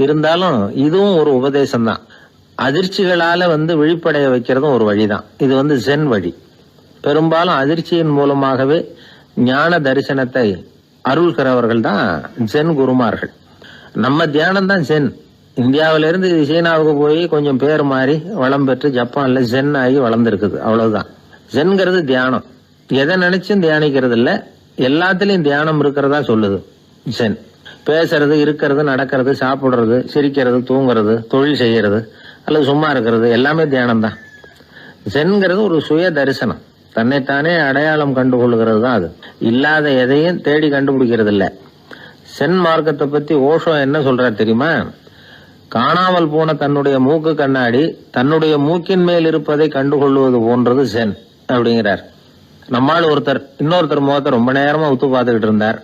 இருந்தாலும் இதுவும் ஒரு உபதேசம் தான். அதிர்ச்சிகளால விழிப்படைய வைக்கிறதும் ஒரு வழிதான். இது ஜென் வழி. பெரும்பாலும் அதிர்ச்சியின் மூலமாகவே ஞான தரிசனத்தை அருள்கிறவர்கள் தான் ஜென் குருமார்கள். நம்ம தியானம் தான் ஜென். இந்தியாவிலிருந்து சீனாவுக்கு போய் கொஞ்சம் பேர் மாறி வளம் பெற்று ஜப்பான்ல ஜென் ஆகி வளர்ந்துருக்குது, அவ்வளவுதான். ஜென்கிறது தியானம். எதை நினைச்சும் தியானிக்கிறது இல்ல, எல்லாத்திலையும் தியானம் இருக்கிறதா சொல்லுது ஜென். பேசுறது, இருக்கிறது, நடக்கிறது, சாப்பிடுறது, சிரிக்கிறது, தூங்குறது, தொழில் செய்யறது அல்லது சும்மா இருக்கிறது எல்லாமே தியானம் தான். சென்கிறது ஒரு சுய தரிசனம், தன்னைத்தானே அடையாளம் கண்டுகொள்கிறது தான். அது இல்லாத எதையும் தேடி கண்டுபிடிக்கிறது இல்லை. சென் மார்க்கத்தை பத்தி ஓஷோ என்ன சொல்றார் தெரியுமா? காணாமல் போன தன்னுடைய மூக்கு கண்ணாடி தன்னுடைய மூக்கின் மேல் இருப்பதை கண்டுகொள்வது போன்றது சென் அப்படிங்கிறார். நம்மால் ஒருத்தர் இன்னொருத்தர் முகத்தை ரொம்ப நேரமா உத்து பார்த்துக்கிட்டு இருந்தார்.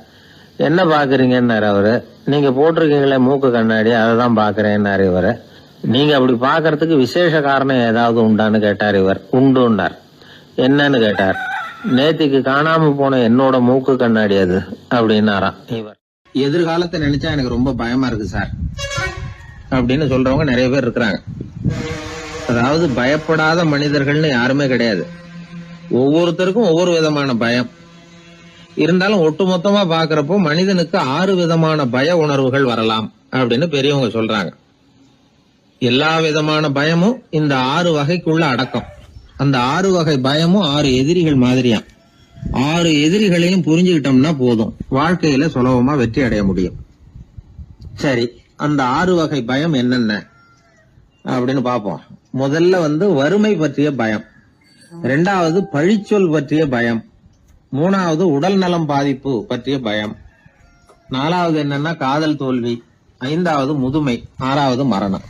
என்ன பாக்குறீங்கன்னாரு அவரு. நீங்க போட்டிருக்கீங்களே மூக்கு கண்ணாடி, அதை தான் பாக்குறேன்னாரு இவரு. நீங்க அப்படி பாக்குறதுக்கு விசேஷ காரணம் ஏதாவது உண்டான்னு கேட்டார் இவர். உண்டுன்னார். என்னன்னு கேட்டார். நேத்திக்கு காணாம போன என்னோட மூக்கு கண்ணாடி அது அப்படின்னாராம் இவர். எதிர்காலத்தை நினைச்சா எனக்கு ரொம்ப பயமா இருக்கு சார் அப்படின்னு சொல்றவங்க நிறைய பேர் இருக்கிறாங்க. அதாவது பயப்படாத மனிதர்கள்னு யாருமே கிடையாது. ஒவ்வொருத்தருக்கும் ஒவ்வொரு விதமான பயம் இருந்தாலும் ஒட்டுமொத்தமா பாக்குறப்போ மனிதனுக்கு 6 விதமான பய உணர்வுகள் வரலாம் அப்படின்னு பெரியவங்க சொல்றாங்க. எல்லா விதமான பயமும் இந்த 6 வகைக்குள்ள அடக்கம். அந்த 6 வகை பயமும் 6 எதிரிகள் மாதிரியா. 6 எதிரிகளையும் புரிஞ்சுக்கிட்டோம்னா போதும், வாழ்க்கையில சுலபமா வெற்றி அடைய முடியும். சரி, அந்த 6 வகை பயம் என்னென்ன அப்படின்னு பாப்போம். முதல்ல வறுமை பற்றிய பயம், 2வது பழிச்சொல் பற்றிய பயம், 3வது உடல் நலம் பாதிப்பு பற்றிய பயம், 4வது என்னன்னா காதல் தோல்வி, 5வது முதுமை, 6வது மரணம்.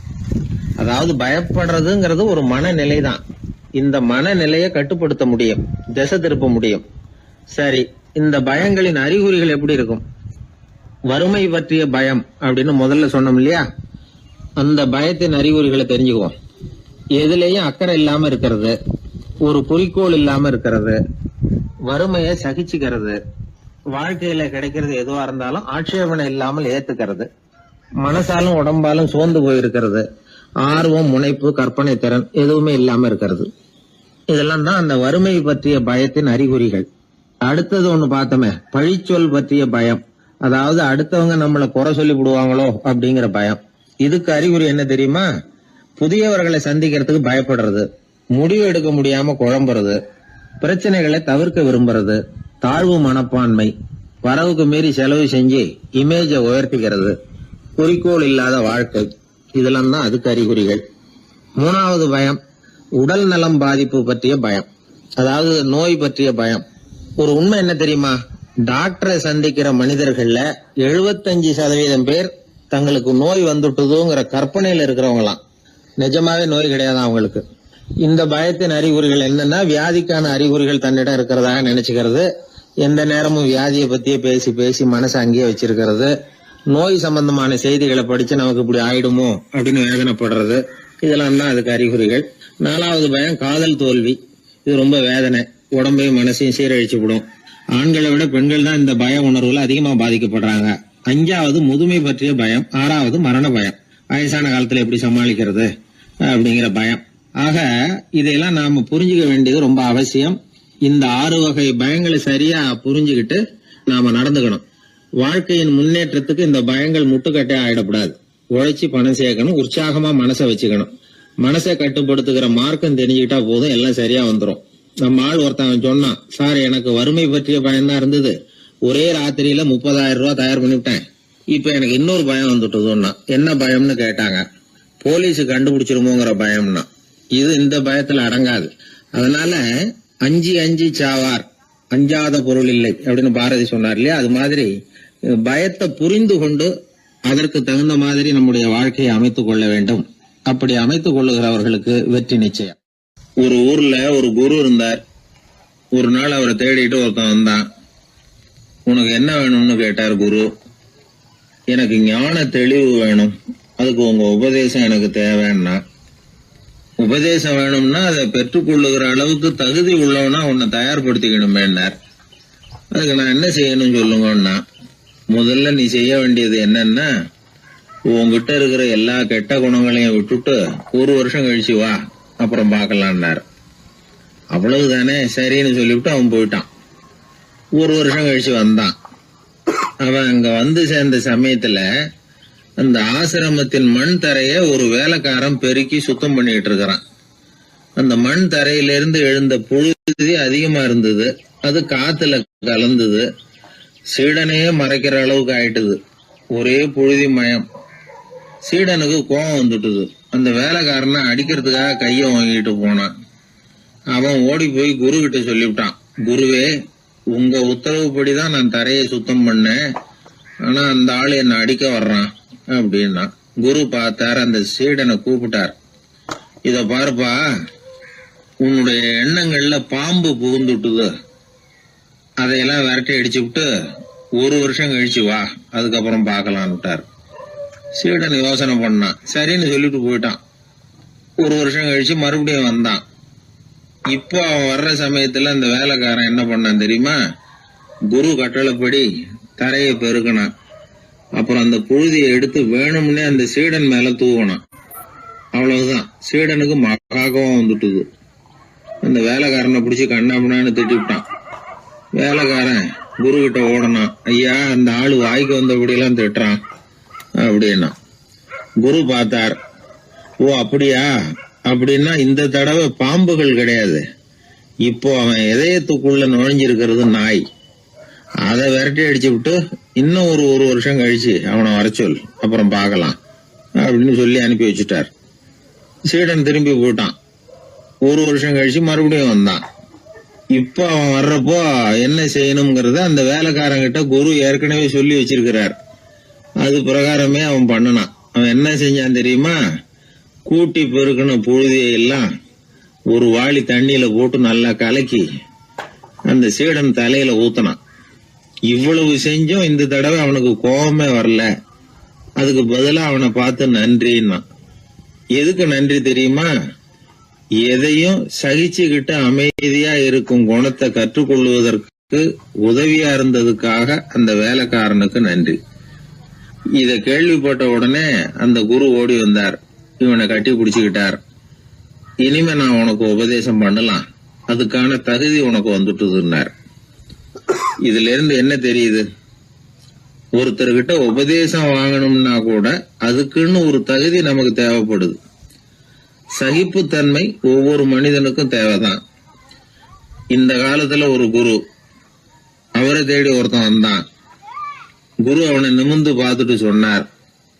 அதாவது பயப்படுறதுங்கிறது ஒரு மனநிலை தான். இந்த மனநிலையை கட்டுப்படுத்த முடியும், திசை திருப்ப முடியும். சரி, இந்த பயங்களின் அறிகுறிகள் எப்படி இருக்கும்? வறுமை பற்றிய பயம் அப்படின்னு முதல்ல சொன்னோம் இல்லையா? அந்த பயத்தின் அறிகுறிகளை தெரிஞ்சுக்குவோம். எதுலேயும் அக்கறை இல்லாம இருக்கிறது, ஒரு குறிக்கோள் இல்லாம இருக்கிறது, வறுமையை சகிச்சுக்கிறது, வாழ்க்கையில கிடைக்கிறது எதுவா இருந்தாலும் ஆட்சேபனை இல்லாமல் ஏத்துக்கிறது, மனசாலும் உடம்பாலும் சோர்ந்து போயிருக்கிறது, ஆர்வம், முனைப்பு, கற்பனை திறன் எதுவுமே இல்லாம இருக்கிறது. இதெல்லாம் தான் அந்த வறுமை பற்றிய பயத்தின் அறிகுறிகள். அடுத்தது ஒண்ணு பார்த்தோமே, பழிச்சொல் பற்றிய பயம். அதாவது அடுத்தவங்க நம்மளை குறை சொல்லி விடுவாங்களோ அப்படிங்கிற பயம். இதுக்கு அறிகுறி என்ன தெரியுமா? புதியவர்களை சந்திக்கிறதுக்கு பயப்படுறது, முடிவு எடுக்க முடியாம குழம்புறது, பிரச்சனைகளை தவிர்க்க விரும்புறது, தாழ்வு மனப்பான்மை, வரவுக்கு மீறி செலவு செஞ்சு இமேஜ உயர்த்திக்கிறது, குறிக்கோள் இல்லாத வாழ்க்கை, இதெல்லாம் தான் அதுக்கு அறிகுறிகள். 3வது பயம் உடல் நலம் பாதிப்பு பற்றிய பயம், அதாவது நோய் பற்றிய பயம். ஒரு உண்மை என்ன தெரியுமா? டாக்டரை சந்திக்கிற மனிதர்கள்ல 75% பேர் தங்களுக்கு நோய் வந்துட்டுதுங்கிற கற்பனையில இருக்கிறவங்களாம். நிஜமாவே நோய் கிடையாது அவங்களுக்கு. இந்த பயத்தின் அறிகுறிகள் என்னன்னா, வியாதிக்கான அறிகுறிகள் தன்னிடம் இருக்கிறதாக நினைச்சுக்கிறது, எந்த நேரமும் வியாதியை பத்தியே பேசி பேசி மனசை அங்கேயே வச்சிருக்கிறது, நோய் சம்பந்தமான செய்திகளை படிச்சு நமக்கு இப்படி ஆயிடுமோ அப்படின்னு வேதனைப்படுறது, இதெல்லாம் தான் அதுக்கு அறிகுறிகள். 4வது பயம் காதல் தோல்வி. இது ரொம்ப வேதனை, உடம்பையும் மனசையும் சீரழிச்சு விடும். ஆண்களை விட பெண்கள் தான் இந்த பய உணர்வுல அதிகமா பாதிக்கப்படுறாங்க. 5வது முதுமை பற்றிய பயம். 6வது மரண பயம், வயசான காலத்துல எப்படி சமாளிக்கிறது அப்படிங்கிற பயம். ஆக இதையெல்லாம் நாம புரிஞ்சுக்க வேண்டியது ரொம்ப அவசியம். இந்த 6 வகை பயங்களை சரியா புரிஞ்சுக்கிட்டு நாம நடந்துக்கணும். வாழ்க்கையின் முன்னேற்றத்துக்கு இந்த பயங்கள் முட்டுக்கட்டே ஆயிடக்கூடாது. உழைச்சி பணம் சேர்க்கணும், உற்சாகமா மனசை வச்சுக்கணும். மனசை கட்டுப்படுத்துகிற மார்க்கம் தெரிஞ்சுக்கிட்டா போதும், எல்லாம் சரியா வந்துடும். நம்ம ஆள் ஒருத்தன் சொன்னான், சார் எனக்கு வறுமை பற்றிய பயம்தான் இருந்தது, ஒரே ராத்திரியில 30,000 ரூபாய் தயார் பண்ணிவிட்டேன், இப்ப எனக்கு இன்னொரு பயம் வந்துட்டுதுன்னா. என்ன பயம்னு கேட்டாங்க. போலீஸ் கண்டுபிடிச்சிருமோங்கிற பயம்னா. இது இந்த பயத்துல அடங்காது. அதனால அஞ்சி சாவார், அஞ்சாத பொருள் இல்லை அப்படின்னு பாரதி சொன்னார் இல்லையா? அது மாதிரி பயத்தை புரிந்து கொண்டு அதற்கு தகுந்த மாதிரி நம்முடைய வாழ்க்கையை அமைத்துக் கொள்ள வேண்டும். அப்படி அமைத்துக் கொள்ளுகிறவர்களுக்கு வெற்றி நிச்சயம். ஒரு ஊர்ல ஒரு குரு இருந்தார். ஒரு நாள் அவரை தேடிட்டு ஒருத்தன் வந்தான். உனக்கு என்ன வேணும்னு கேட்டார் குரு. எனக்கு ஞான தெளிவு வேணும், அதுக்கு உங்க உபதேசம் எனக்கு தேவைன்னா. உபதேசம் வேணும்னா அதை பெற்றுக்கொள்ளுகிற அளவுக்கு தகுதி உள்ளவனா உன்னை தயார்படுத்திக்கணுமேன்னார். அதுக்கு நான் என்ன செய்யணும் சொல்லுங்கன்னா, முதல்ல நீ செய்ய வேண்டியது என்னன்னா, உங்ககிட்ட இருக்கிற எல்லா கெட்ட குணங்களையும் விட்டுட்டு 1 வருஷம் கழிச்சு வா, அப்புறம் பாக்கலான்னாரு. அவ்வளவுதானே, சரின்னு சொல்லிவிட்டு அவன் போயிட்டான். 1 வருஷம் கழிச்சு வந்தான். அவன் அங்க வந்து சேர்ந்த சமயத்துல அந்த ஆசிரமத்தின் மண் தரைய ஒரு வேலைக்காரன் பெருக்கி சுத்தம் பண்ணிட்டு இருக்கிறான். அந்த மண் தரையிலிருந்து எழுந்த புழுதி அதிகமா இருந்தது. அது காத்துல கலந்தது, சீடனையே மறைக்கிற அளவுக்கு ஆயிட்டுது. ஒரே புழுதி மயம். சீடனுக்கு கோபம் வந்துட்டுது. அந்த வேலைக்காரனை அடிக்கிறதுக்காக கைய வாங்கிட்டு போனான். அவன் ஓடி போய் குரு கிட்ட சொல்லிவிட்டான், குருவே, உங்க உத்தரவுப்படிதான் நான் தரையை சுத்தம் பண்ணேன், ஆனா அந்த ஆளு என்ன அடிக்க வர்றான் அப்படின்னா. குரு பார்த்தார், அந்த சீடனை கூப்பிட்டார். இத பாருப்பா, உன்னுடைய எண்ணங்கள்ல பாம்பு புகுந்துட்டுது, அதையெல்லாம் விரட்டி அடிச்சு விட்டு 1 வருஷம் கழிச்சு வா, அதுக்கப்புறம் பாக்கலான்னுட்டார். சீடன் யோசனை பண்ணான், சரின்னு சொல்லிட்டு போயிட்டான். 1 வருஷம் கழிச்சு மறுபடியும் வந்தான். இப்போ அவன் வர்ற சமயத்துல அந்த வேலைக்காரன் என்ன பண்ணான் தெரியுமா? குரு கட்டளைப்படி தரையை பெருக்கினான். அப்புறம் அந்த புழுதியை எடுத்து வேணும்னே அந்த சீடன் மேல தூவனான். அவ்வளவுதான், சீடனுக்கு மகாகோவம் வந்துட்டுது. அந்த வேலைக்காரனை பிடிச்சி கண்ணாமண்ணான்னு திட்டி விட்டான். வேலைக்காரன் குரு கிட்ட ஓடனான், ஐயா, அந்த ஆளு வாய்க்கு வந்தபடியெல்லாம் திட்டுறான் அப்படின்னா. குரு பார்த்தார், ஓ அப்படியா, அப்படின்னா இந்த தடவை பாம்புகள் கிடையாது, இப்போ அவன் இதயத்துக்குள்ள நுழைஞ்சிருக்கிறது நாய். அதை விரட்டி அடிச்சு விட்டு இன்னும் ஒரு வருஷம் கழிச்சு அவனை வர சொல், அப்புறம் பார்க்கலாம் அப்படின்னு சொல்லி அனுப்பி வச்சுட்டார். சீடன் திரும்பி போயிட்டான். 1 வருஷம் கழிச்சு மறுபடியும் வந்தான். இப்ப அவன் வர்றப்போ என்ன செய்யணுங்கிறத அந்த வேலைக்காரங்கிட்ட குரு ஏற்கனவே சொல்லி வச்சிருக்கிறார். அது பிரகாரமே அவன் பண்ணனான். அவன் என்ன செஞ்சான் தெரியுமா? கூட்டி பெருக்கின புழுதியை எல்லாம் ஒரு வாளி தண்ணியில போட்டு நல்லா கலக்கி அந்த சீடன் தலையில ஊத்தினான். இவ்வளவு செஞ்சும் இந்த தடவை அவனுக்கு கோபமே வரல. அதுக்கு பதிலா அவனை பார்த்து நன்றின்னா. எதுக்கு நன்றி தெரியுமா? எதையும் சகிச்சுக்கிட்டு அமைதியா இருக்கும் குணத்தை கற்றுக்கொள்வதற்கு உதவியா இருந்ததுக்காக அந்த வேலைக்காரனுக்கு நன்றி. இத கேள்விப்பட்ட உடனே அந்த குரு ஓடி வந்தார், இவனை கட்டி பிடிச்சுக்கிட்டார். இனிமே நான் உனக்கு உபதேசம் பண்ணலாம், அதுக்கான தகுதி உனக்கு வந்துட்டுதுன்னார். இதுல இருந்து என்ன தெரியுது? ஒருத்தர்கிட்ட உபதேசம் வாங்கணும்னா கூட அதுக்குன்னு ஒரு தகுதி நமக்கு தேவைப்படுது. சகிப்புத்தன்மை ஒவ்வொரு மனிதனுக்கும் தேவைதான். இந்த காலத்துல ஒரு குரு, அவரை தேடி ஒருத்தன் வந்தான். குரு அவனை நிமிர்ந்து பார்த்துட்டு சொன்னார்,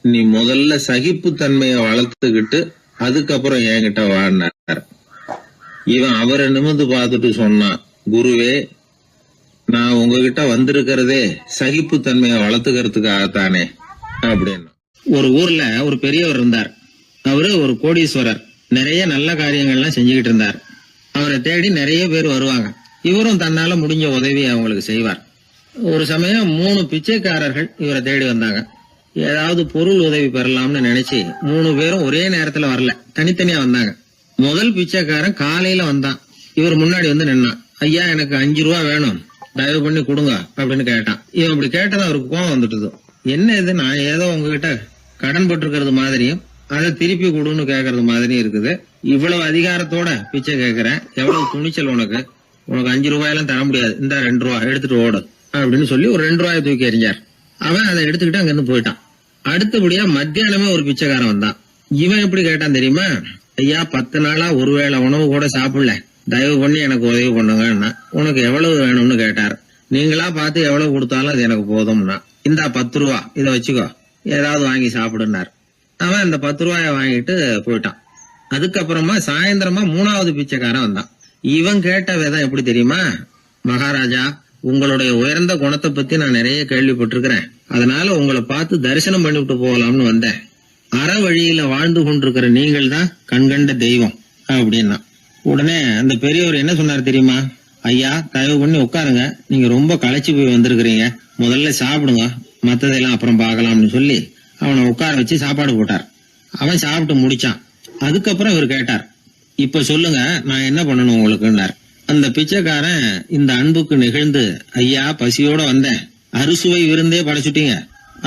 நீ முதல்ல சகிப்புத்தன்மையை வளர்த்துக்கிட்டு அதுக்கப்புறம் என்கிட்ட வாழ்னார். இவன் அவரை நிமிர்ந்து பார்த்துட்டு சொன்னான், குருவே, நான் உங்ககிட்ட வந்திருக்கிறதே சகிப்புத்தன்மையை வளர்த்துக்கிறதுக்காகத்தானே அப்படின்னு. ஒரு ஊர்ல ஒரு பெரியவர் இருந்தார். அவரு ஒரு கோடீஸ்வரர். நிறைய நல்ல காரியங்கள்லாம் செஞ்சுக்கிட்டு இருந்தார். அவரை தேடி நிறைய பேர் வருவாங்க. இவரும் தன்னால முடிஞ்ச உதவியை அவங்களுக்கு செய்வார். ஒரு சமயம் 3 பிச்சைக்காரர்கள் இவரை தேடி வந்தாங்க. ஏதாவது பொருள் உதவி பெறலாம்னு நினைச்சு 3 பேரும் ஒரே நேரத்துல வரல, தனித்தனியா வந்தாங்க. முதல் பிச்சைக்காரன் காலையில வந்தான். இவர் முன்னாடி வந்து நின்னான். ஐயா, எனக்கு 5 ரூபா வேணும், தயவு பண்ணி கொடுங்க அப்படின்னு கேட்டான். இவன் இப்படி கேட்டதான் அவருக்கு கோவம் வந்துட்டுது. என்ன இது, நான் ஏதோ உங்ககிட்ட கடன் பட்டிருக்கிறது மாதிரியும் அதை திருப்பி கொடுன்னு கேக்குறது மாதிரியும் இருக்குது. இவ்வளவு அதிகாரத்தோட பிச்சை கேட்கிறேன், எவ்வளவு துணிச்சல் உனக்கு 5 ரூபாயெல்லாம் தர முடியாது, இந்த 2 ரூபா எடுத்துட்டு ஓடு அப்படின்னு சொல்லி ஒரு 2 ரூபாயை தூக்கி எறிஞ்சார். அவன் அதை எடுத்துக்கிட்டு அங்கிருந்து போயிட்டான். அடுத்தபடியா மத்தியானமே ஒரு பிச்சைக்காரன் வந்தான். இவன் எப்படி கேட்டான் தெரியுமா? ஐயா, 10 நாளா ஒருவேளை உணவு கூட சாப்பிடல, தயவு பண்ணி எனக்கு உதவி பண்ணுங்கன்னா. உனக்கு எவ்வளவு வேணும்னு கேட்டார். நீங்களா பார்த்து எவ்வளவு கொடுத்தாலும் அது எனக்கு போதும்னா. இந்தா 10 ரூபா, இதை வச்சுக்கோ, ஏதாவது வாங்கி சாப்பிடுனார். அவன் அந்த 10 ரூபாய வாங்கிட்டு போயிட்டான். அதுக்கப்புறமா சாயந்தரமா 3வது பிச்சைக்காரன் வந்தான். இவன் கேட்ட விதம் எப்படி தெரியுமா? மகாராஜா, உங்களுடைய உயர்ந்த குணத்தை பத்தி நான் நிறைய கேள்விப்பட்டிருக்கிறேன், அதனால உங்களை பார்த்து தரிசனம் பண்ணிவிட்டு போகலாம்னு வந்தேன். அற வழியில வாழ்ந்து கொண்டிருக்கிற நீங்கள் தான் கண்கண்ட தெய்வம் அப்படின்னா. உடனே அந்த பெரியவர் என்ன சொன்னார் தெரியுமா? ஐயா, தயவு பண்ணி உட்காருங்க, நீங்க ரொம்ப களைச்சு போய் வந்திருக்கிறீங்க, முதல்ல சாப்பிடுங்க, மத்ததெல்லாம் அப்புறம் பார்க்கலாம்னு சொல்லி அவனை உட்கார வச்சு சாப்பாடு போட்டார். அவன் சாப்பிட்டு முடிச்சான். அதுக்கப்புறம் இவர் கேட்டார், இப்ப சொல்லுங்க, நான் என்ன பண்ணணும் உங்களுக்குன்னார். அந்த பிச்சைக்காரன் இந்த அன்புக்கு நிகழ்ந்து, ஐயா, பசியோட வந்தேன், அறுசுவை விருந்தே படைச்சுட்டீங்க,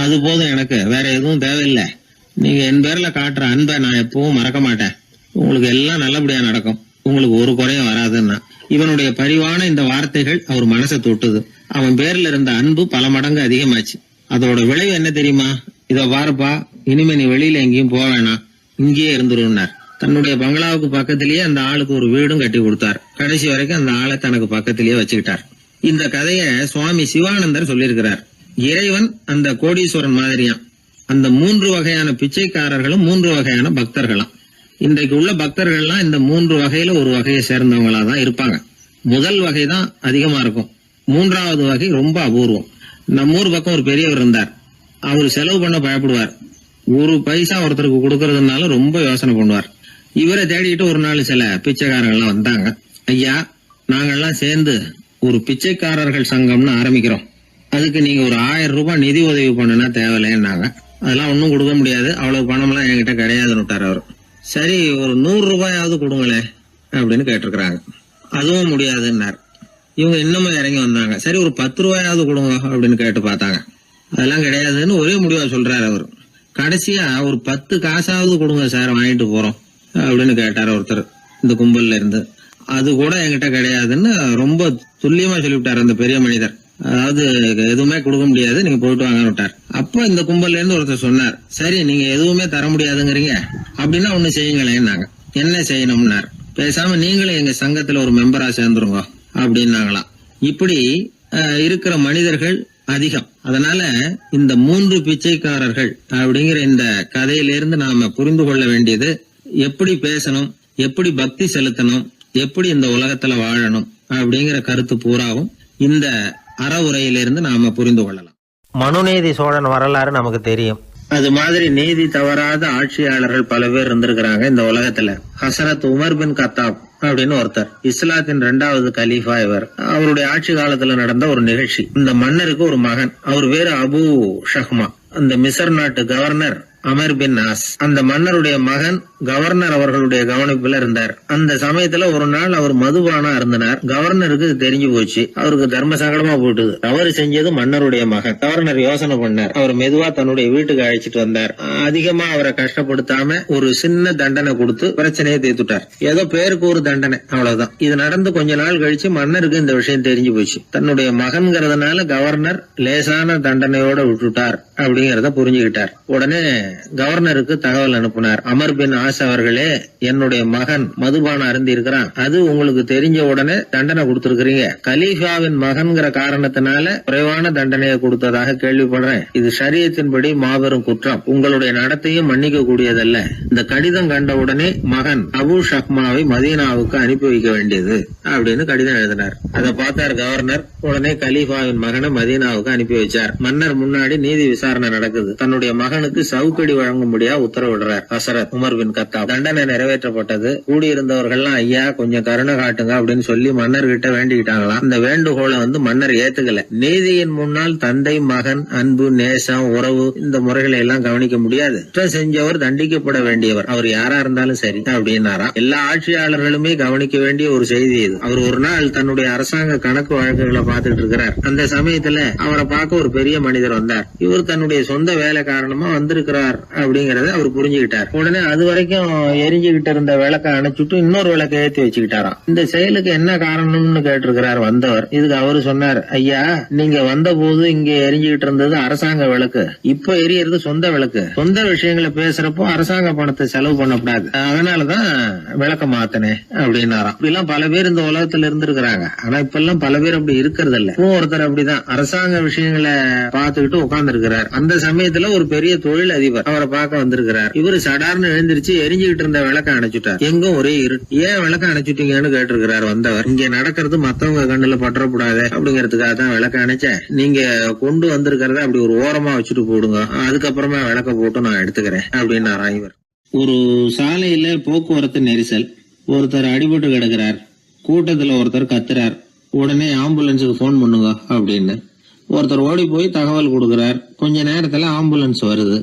அது போதும், எனக்கு வேற எதுவும் தேவையில்லை, நீங்க என் பேர்ல காட்டுற அன்பை நான் எப்பவும் மறக்க மாட்டேன், உங்களுக்கு எல்லாம் நல்லபடியா நடக்கும், உங்களுக்கு ஒரு குறையும் வராதுன்னா. இவனுடைய பரிவான இந்த வார்த்தைகள் அவர் மனசை தொட்டுது. அவன் பேர்ல இருந்த அன்பு பல மடங்கு அதிகமாச்சு. அதோட விளைவு என்ன தெரியுமா? இத பாருப்பா, இனிமே நீ வெளியில எங்கேயும் போக வேணாம், இங்கேயே இருந்துருன்னார். தன்னுடைய பங்களாவுக்கு பக்கத்திலேயே அந்த ஆளுக்கு ஒரு வீடும் கட்டி கொடுத்தார். கடைசி வரைக்கும் அந்த ஆளை தனக்கு பக்கத்திலேயே வச்சுக்கிட்டார். இந்த கதைய சுவாமி சிவானந்தர் சொல்லியிருக்கிறார். இறைவன் அந்த கோடீஸ்வரன் மாதிரியாம். அந்த 3 வகையான பிச்சைக்காரர்களும் 3 வகையான பக்தர்களாம். இன்றைக்கு உள்ள பக்தர்கள்லாம் இந்த 3 வகையில ஒரு வகையை சேர்ந்தவங்களா தான் இருப்பாங்க. முதல் வகை தான் அதிகமா இருக்கும். 3வது வகை ரொம்ப அபூர்வம். நம்ம ஊர் பக்கம் ஒரு பெரியவர் இருந்தார். அவர் செலவு பண்ண பயப்படுவார். ஒரு பைசா ஒருத்தருக்கு கொடுக்கறதுனால ரொம்ப யோசனை பண்ணுவார். இவரை தேடிட்டு ஒரு நாள் சில பிச்சைக்காரர்கள்லாம் வந்தாங்க. ஐயா, நாங்கெல்லாம் சேர்ந்து ஒரு பிச்சைக்காரர்கள் சங்கம்னு ஆரம்பிக்கிறோம். அதுக்கு நீங்க ஒரு 1000 ரூபாய் நிதி உதவி பண்ணுனா தேவையில்லைன்னாங்க. அதெல்லாம் ஒன்னும் கொடுக்க முடியாது, அவ்வளவு பணம்லாம் என்கிட்ட கிடையாதுன்னு விட்டார் அவர். சரி, ஒரு 100 ரூபாயாவது கொடுங்களே அப்படின்னு கேட்டிருக்கிறாங்க. அதுவும் முடியாதுன்னார். இவங்க இன்னமும் இறங்கி வந்தாங்க. சரி, ஒரு 10 ரூபாயாவது கொடுங்க அப்படின்னு கேட்டு பார்த்தாங்க. அதெல்லாம் கிடையாதுன்னு ஒரே முடிவா சொல்றாரு அவர். கடைசியா ஒரு 10 காசாவது கொடுங்க சார், வாங்கிட்டு போறோம் அப்படின்னு கேட்டாரு ஒருத்தர் இந்த கும்பல்ல இருந்து. அது கூட என்கிட்ட கிடையாதுன்னு ரொம்ப துல்லியமா சொல்லிவிட்டாரு அந்த பெரிய மனிதர். அதாவது எதுவுமே கொடுக்க முடியாது, நீங்க போயிட்டு வாங்கன்னு விட்டார். அப்ப இந்த கும்பல்ல இருந்து ஒருத்தர் சொன்னார், சரி நீங்க எதுவுமே தர முடியாதுங்கிறீங்க, அப்படின்னா ஒண்ணு செய்யுங்களேன்னாங்க. என்ன செய்யணும்னார். பேசாம நீங்களும் எங்க சங்கத்துல ஒரு மெம்பரா சேர்ந்துருங்க அப்படின்னாங்களாம். இப்படி இருக்கிற மனிதர்கள் அதிகம். அதனால இந்த 3 பிச்சைக்காரர்கள் அப்படிங்கிற இந்த கதையிலிருந்து நாம புரிந்து கொள்ள வேண்டியது, எப்படி பேசணும், எப்படி பக்தி செலுத்தணும், எப்படி இந்த உலகத்துல வாழணும் அப்படிங்கிற கருத்து பூராவும் இந்த அறவுரையிலிருந்து நாம புரிந்து கொள்ளலாம். மனுநீதி சோழன் வரலாறு நமக்கு தெரியும். அது மாதிரி நீதி தவறாத ஆட்சியாளர்கள் பல பேர் இருந்திருக்கிறாங்க இந்த உலகத்துல. ஹசரத் உமர் பின் கத்தாப் அப்படின்னு ஒருத்தர், இஸ்லாத்தின் 2வது கலீஃபா இவர். அவருடைய ஆட்சி காலத்துல நடந்த ஒரு நிகழ்ச்சி. இந்த மன்னருக்கு ஒரு மகன், அவர் பேரு அபு ஷஹ்மா. அந்த மிசர் நாட்டு கவர்னர் அமர் பின் ஆஸ், அந்த மன்னருடைய மகன் கவர்னர் அவர்களுடைய கவனிப்புல இருந்தார். அந்த சமயத்துல ஒரு நாள் அவர் மதுபானா இருந்தனார். கவர்னருக்கு தெரிஞ்சு போச்சு. அவருக்கு தர்ம சங்கடமா போட்டுது. தவறு செஞ்சது மன்னருடைய மகன். கவர்னர் யோசனை பண்ணார். அவர் மெதுவா தன்னுடைய வீட்டுக்கு அழைச்சிட்டு வந்தார். அதிகமா அவரை கஷ்டப்படுத்தாம ஒரு சின்ன தண்டனை கொடுத்து பிரச்சனையை தீர்த்துட்டார். ஏதோ பேருக்கு ஒரு தண்டனை, அவ்வளவுதான். இது நடந்து கொஞ்ச நாள் கழிச்சு மன்னருக்கு இந்த விஷயம் தெரிஞ்சு போச்சு. தன்னுடைய மகன்கிறதுனால கவர்னர் லேசான தண்டனையோட விட்டுட்டார் அப்படிங்கறத புரிஞ்சுக்கிட்டார். உடனே கவர்னருக்கு தகவல் அனுப்பினார். அமர் பின் ஆஸ் அவர்களே, என்னுடைய மகன் மதுபான அருந்தி இருக்கிறான். அது உங்களுக்கு தெரிஞ்ச உடனே தண்டனை கொடுத்திருக்கிறீங்க. கலீஃபாவின் மகன்கிற காரணத்தினால குறைவான தண்டனையை கொடுத்ததாக கேள்விப்படுறேன். இது ஷரியத்தின்படி மாபெரும் குற்றம். உங்களுடைய நடத்தையும் மன்னிக்க கூடியதல்ல. இந்த கடிதம் கண்ட உடனே மகன் அபு ஷஹ்மாவை மதீனாவுக்கு அனுப்பி வைக்க வேண்டியது அப்படின்னு கடிதம் எழுதினார். அதை பார்த்தார் கவர்னர். உடனே கலீஃபாவின் மகனை மதீனாவுக்கு அனுப்பி வச்சார். மன்னர் முன்னாடி நீதி விசாரணை நடக்குது. தன்னுடைய மகனுக்கு சவுக்கடி வழங்கும்படியா உத்தரவிடுறார் ஹசரத் உமர் பின் கத்தாப். தண்டனை நிறைவேற்றப்பட்டது. கூடியிருந்தவர்கள்லாம் ஐயா கொஞ்சம் கருணை காட்டுங்க அப்படின்னு சொல்லி மன்னர்கிட்ட வேண்டிக்கிட்டாங்களாம். இந்த வேண்டுகோளை மன்னர் ஏத்துக்கல. நீதியின் முன்னால் தந்தை மகன் அன்பு நேசம் உறவு இந்த முறைகளை எல்லாம் கவனிக்க முடியாது. குற்றம் செஞ்சவர் தண்டிக்கப்பட வேண்டியவர், அவர் யாரா இருந்தாலும் சரி அப்படின்னாராம். எல்லா ஆட்சியாளர்களுமே கவனிக்க வேண்டிய ஒரு செய்தி இது. அவர் ஒரு நாள் தன்னுடைய அரசாங்க கணக்கு வழக்குகளை பார்த்துட்டு இருக்கிறார். அந்த சமயத்துல அவரை பார்க்க ஒரு பெரிய மனிதர் வந்தார். இவர் தன்னுடைய சொந்த வேலை காரணமா வந்திருக்கிறார் அப்படிங்கறத அவர் புரிஞ்சுக்கிட்டார். உடனே அது வரைக்கும் எரிஞ்சுகிட்டு இருந்த விளக்க அணைச்சுட்டு இன்னொரு விளக்க ஏற்றி வச்சுக்கிட்டாராம். இந்த செயலுக்கு என்ன காரணம்னு கேட்டிருக்கிறார் வந்தவர். இதுக்கு அவரு சொன்னார், ஐயா நீங்க வந்த போது இங்க எரிஞ்சுகிட்டு இருந்தது அரசாங்க விளக்கு, இப்ப எரியறது சொந்த விளக்கு. சொந்த விஷயங்களை பேசுறப்போ அரசாங்க பணத்தை செலவு பண்ணக்கூடாது, அதனாலதான் விளக்க மாத்தினேன் அப்படின்னாராம். இப்படி எல்லாம் பல பேர் இந்த உலகத்துல இருந்திருக்கிறாங்க. ஆனா இப்ப எல்லாம் பல பேர் அப்படி இருக்கிறது இல்ல. ஒருத்தர் அப்படிதான் அரசாங்க விஷயங்களை பார்த்துக்கிட்டு உட்கார்ந்து இருக்கிறார். அந்த சமயத்துல ஒரு பெரிய தொழில் அதிபர் அவரை பார்க்க வந்திருக்கிறார். இவரு சடார்னு எழுந்திருச்சு எரிஞ்சுகிட்டு இருந்த விளக்க அணைச்சுட்டார். எங்கும் ஒரே இருட்டு. ஏன் விளக்க அணைச்சுட்டீங்கன்னு கேட்டிருக்கிறார் வந்தவர். இங்க நடக்கிறது மத்தவங்க கண்ணுல பற்றக்கூடாது அப்படிங்கறதுக்காக தான் விளக்க அணைச்சேன். நீங்க கொண்டு வந்திருக்கிறத அப்படி ஒரு ஓரமா வச்சுட்டு போடுங்க, அதுக்கப்புறமா விளக்க போட்டு நான் எடுத்துக்கிறேன் அப்படின்னாரா இவர். ஒரு சாலையில போக்குவரத்து நெரிசல். ஒருத்தர் அடிபட்டு கிடக்கிறார். கூட்டத்துல ஒருத்தர் கத்துறார். உடனே ஆம்புலன்ஸுக்கு போன் பண்ணுங்க அப்படின்னு ஒருத்தர் ஓடி போய் தகவல் கொடுக்கிறார். கொஞ்ச நேரத்துல ஆம்புலன்ஸ் வருது.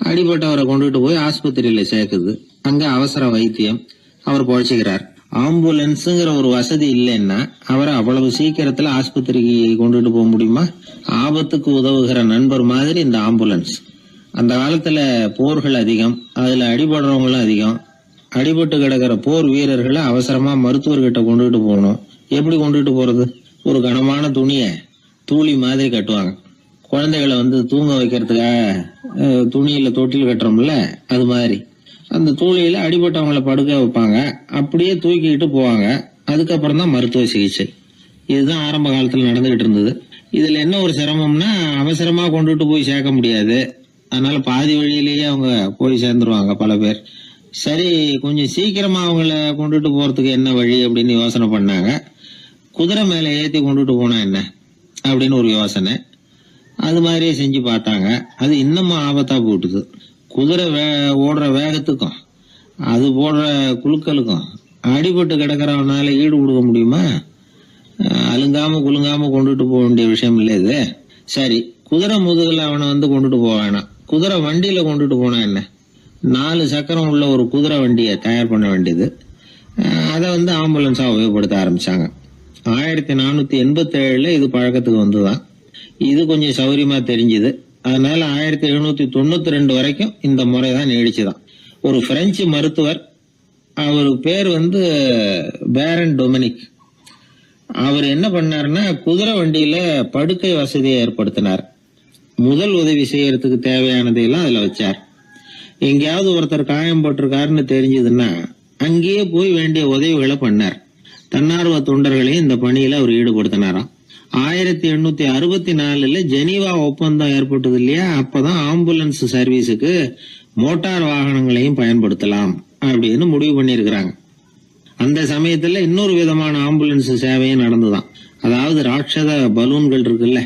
அடிபட்டவரை கொண்டுட்டு போய் ஆஸ்பத்திரியில சேர்க்குது. அங்க அவசர வைத்தியம். அவர் பொழைச்சுக்கிறார். ஆம்புலன்ஸுங்கிற ஒரு வசதி இல்லைன்னா அவரை அவ்வளவு சீக்கிரத்துல ஆஸ்பத்திரிக்கு கொண்டுட்டு போக முடியுமா? ஆபத்துக்கு உதவுகிற நண்பர் மாதிரி இந்த ஆம்புலன்ஸ். அந்த காலத்துல போர்கள் அதிகம், அதுல அடிபடுறவங்களும் அதிகம். அடிபட்டு கிடக்கிற போர் வீரர்களை அவசரமா மருத்துவர்கிட்ட கொண்டுட்டு போகணும். எப்படி கொண்டுட்டு போறது? ஒரு கனமான துணியை தூளி மாதிரி கட்டுவாங்க. குழந்தைகளை தூங்க வைக்கிறதுக்காக துணியில தொட்டில் கட்டுறோம்ல, அது மாதிரி அந்த தூளியில அடிபட்டவங்களை படுக்க வைப்பாங்க. அப்படியே தூக்கிட்டு போவாங்க. அதுக்கப்புறம் தான் மருத்துவ சிகிச்சை. இதுதான் ஆரம்ப காலத்துல நடந்துகிட்டு இருந்தது. இதுல என்ன ஒரு சிரமம்னா அவசரமா கொண்டுட்டு போய் சேர்க்க முடியாது. அதனால பாதி வழியிலேயே அவங்க போய் சேர்ந்துருவாங்க பல பேர். சரி, கொஞ்சம் சீக்கிரமா அவங்கள கொண்டுட்டு போறதுக்கு என்ன வழி அப்படின்னு யோசனை பண்ணாங்க. குதிரை மேல ஏத்தி கொண்டுட்டு போனா என்ன அப்படின்னு ஒரு யோசனை. அது மாதிரியே செஞ்சு பார்த்தாங்க. அது இன்னமும் ஆபத்தா போட்டுது. குதிரை ஓடுற வேகத்துக்கும் அது போடுற குலுக்கலுக்கும் அடிபட்டு கிடக்கிறவனால ஈடு கொடுக்க முடியுமா? அலுங்காம குலுங்காம கொண்டுட்டு போக வேண்டிய விஷயம் இல்லை இது. சரி, குதிரை முதுகுல அவனை கொண்டுட்டு போக வேணாம், குதிரை வண்டியில கொண்டுட்டு போனா என்ன? 4 சக்கரம் உள்ள ஒரு குதிரை வண்டியை தயார் பண்ண வேண்டியது. அதை ஆம்புலன்ஸா உபயோகப்படுத்த ஆரம்பிச்சாங்க. 1487 இது பழக்கத்துக்கு வந்துதான். இது கொஞ்சம் சௌரியமா தெரிஞ்சுது. அதனால 1792 வரைக்கும் இந்த முறைதான் நீடிச்சுதான். ஒரு பிரெஞ்சு மருத்துவர், அவர் பேர் பேரன் டொமினிக். அவர் என்ன பண்ணாருன்னா, குதிரை வண்டியில படுக்கை வசதியை ஏற்படுத்தினார். முதல் உதவி செய்யறதுக்கு தேவையானதையெல்லாம் அதுல வச்சார். எங்கேயாவது ஒருத்தர் காயம் போட்டிருக்காருன்னு தெரிஞ்சதுன்னா அங்கேயே போய் வேண்டிய உதவிகளை பண்ணார். தன்னார்வ தொண்டர்களையும் இந்த பணியில அவர் ஈடுபடுத்தினாராம். 1864 ஜெனீவா ஒப்பந்தம் ஏற்பட்டது இல்லையா, அப்பதான் ஆம்புலன்ஸ் சர்வீஸுக்கு மோட்டார் வாகனங்களையும் பயன்படுத்தலாம் அப்படின்னு முடிவு பண்ணிருக்கிறாங்க. அந்த சமயத்துல இன்னொரு விதமான ஆம்புலன்ஸ் சேவையும் நடந்துதான். அதாவது ராட்சத பலூன்கள் இருக்குல்ல,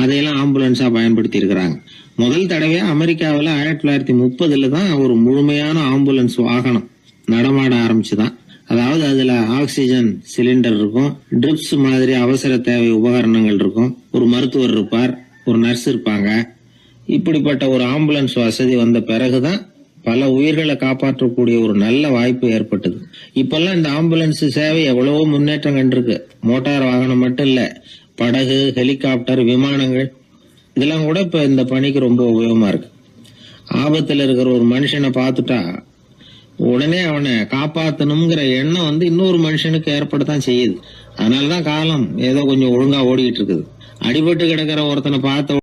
அதையெல்லாம் ஆம்புலன்ஸா பயன்படுத்தி இருக்கிறாங்க. முதல் தடவையா அமெரிக்காவில் 1930 தான் ஒரு முழுமையான ஆம்புலன்ஸ் வாகனம் நடமாட ஆரம்பிச்சுதான். அதாவது அதுல ஆக்சிஜன் சிலிண்டர் இருக்கும், ட்ரிப்ஸ் மாதிரி அவசர தேவை உபகரணங்கள் இருக்கும், ஒரு மருத்துவர் இருப்பார், ஒரு நர்ஸ் இருப்பாங்க. இப்படிப்பட்ட ஒரு ஆம்புலன்ஸ் வசதி வந்த பிறகுதான் பல உயிர்களை காப்பாற்றக்கூடிய ஒரு நல்ல வாய்ப்பு ஏற்பட்டது. இப்பெல்லாம் இந்த ஆம்புலன்ஸ் சேவை எவ்வளவோ முன்னேற்றம் கண்டிருக்கு. மோட்டார் வாகனம் மட்டும் இல்ல, படகு, ஹெலிகாப்டர், விமானங்கள் இதெல்லாம் கூட இப்ப இந்த பணிக்கு ரொம்ப உபயோகமா இருக்கு. ஆபத்துல இருக்கிற ஒரு மனுஷனை பார்த்துட்டா உடனே அவனை காப்பாத்தணுங்கிற எண்ணம் இன்னொரு மனுஷனுக்கு ஏற்படத்தான் செய்யுது. அதனாலதான் காலம் ஏதோ கொஞ்சம் ஒழுங்கா ஓடிட்டு இருக்குது. அடிபட்டு கிடக்கிற ஒருத்தனை பார்த்த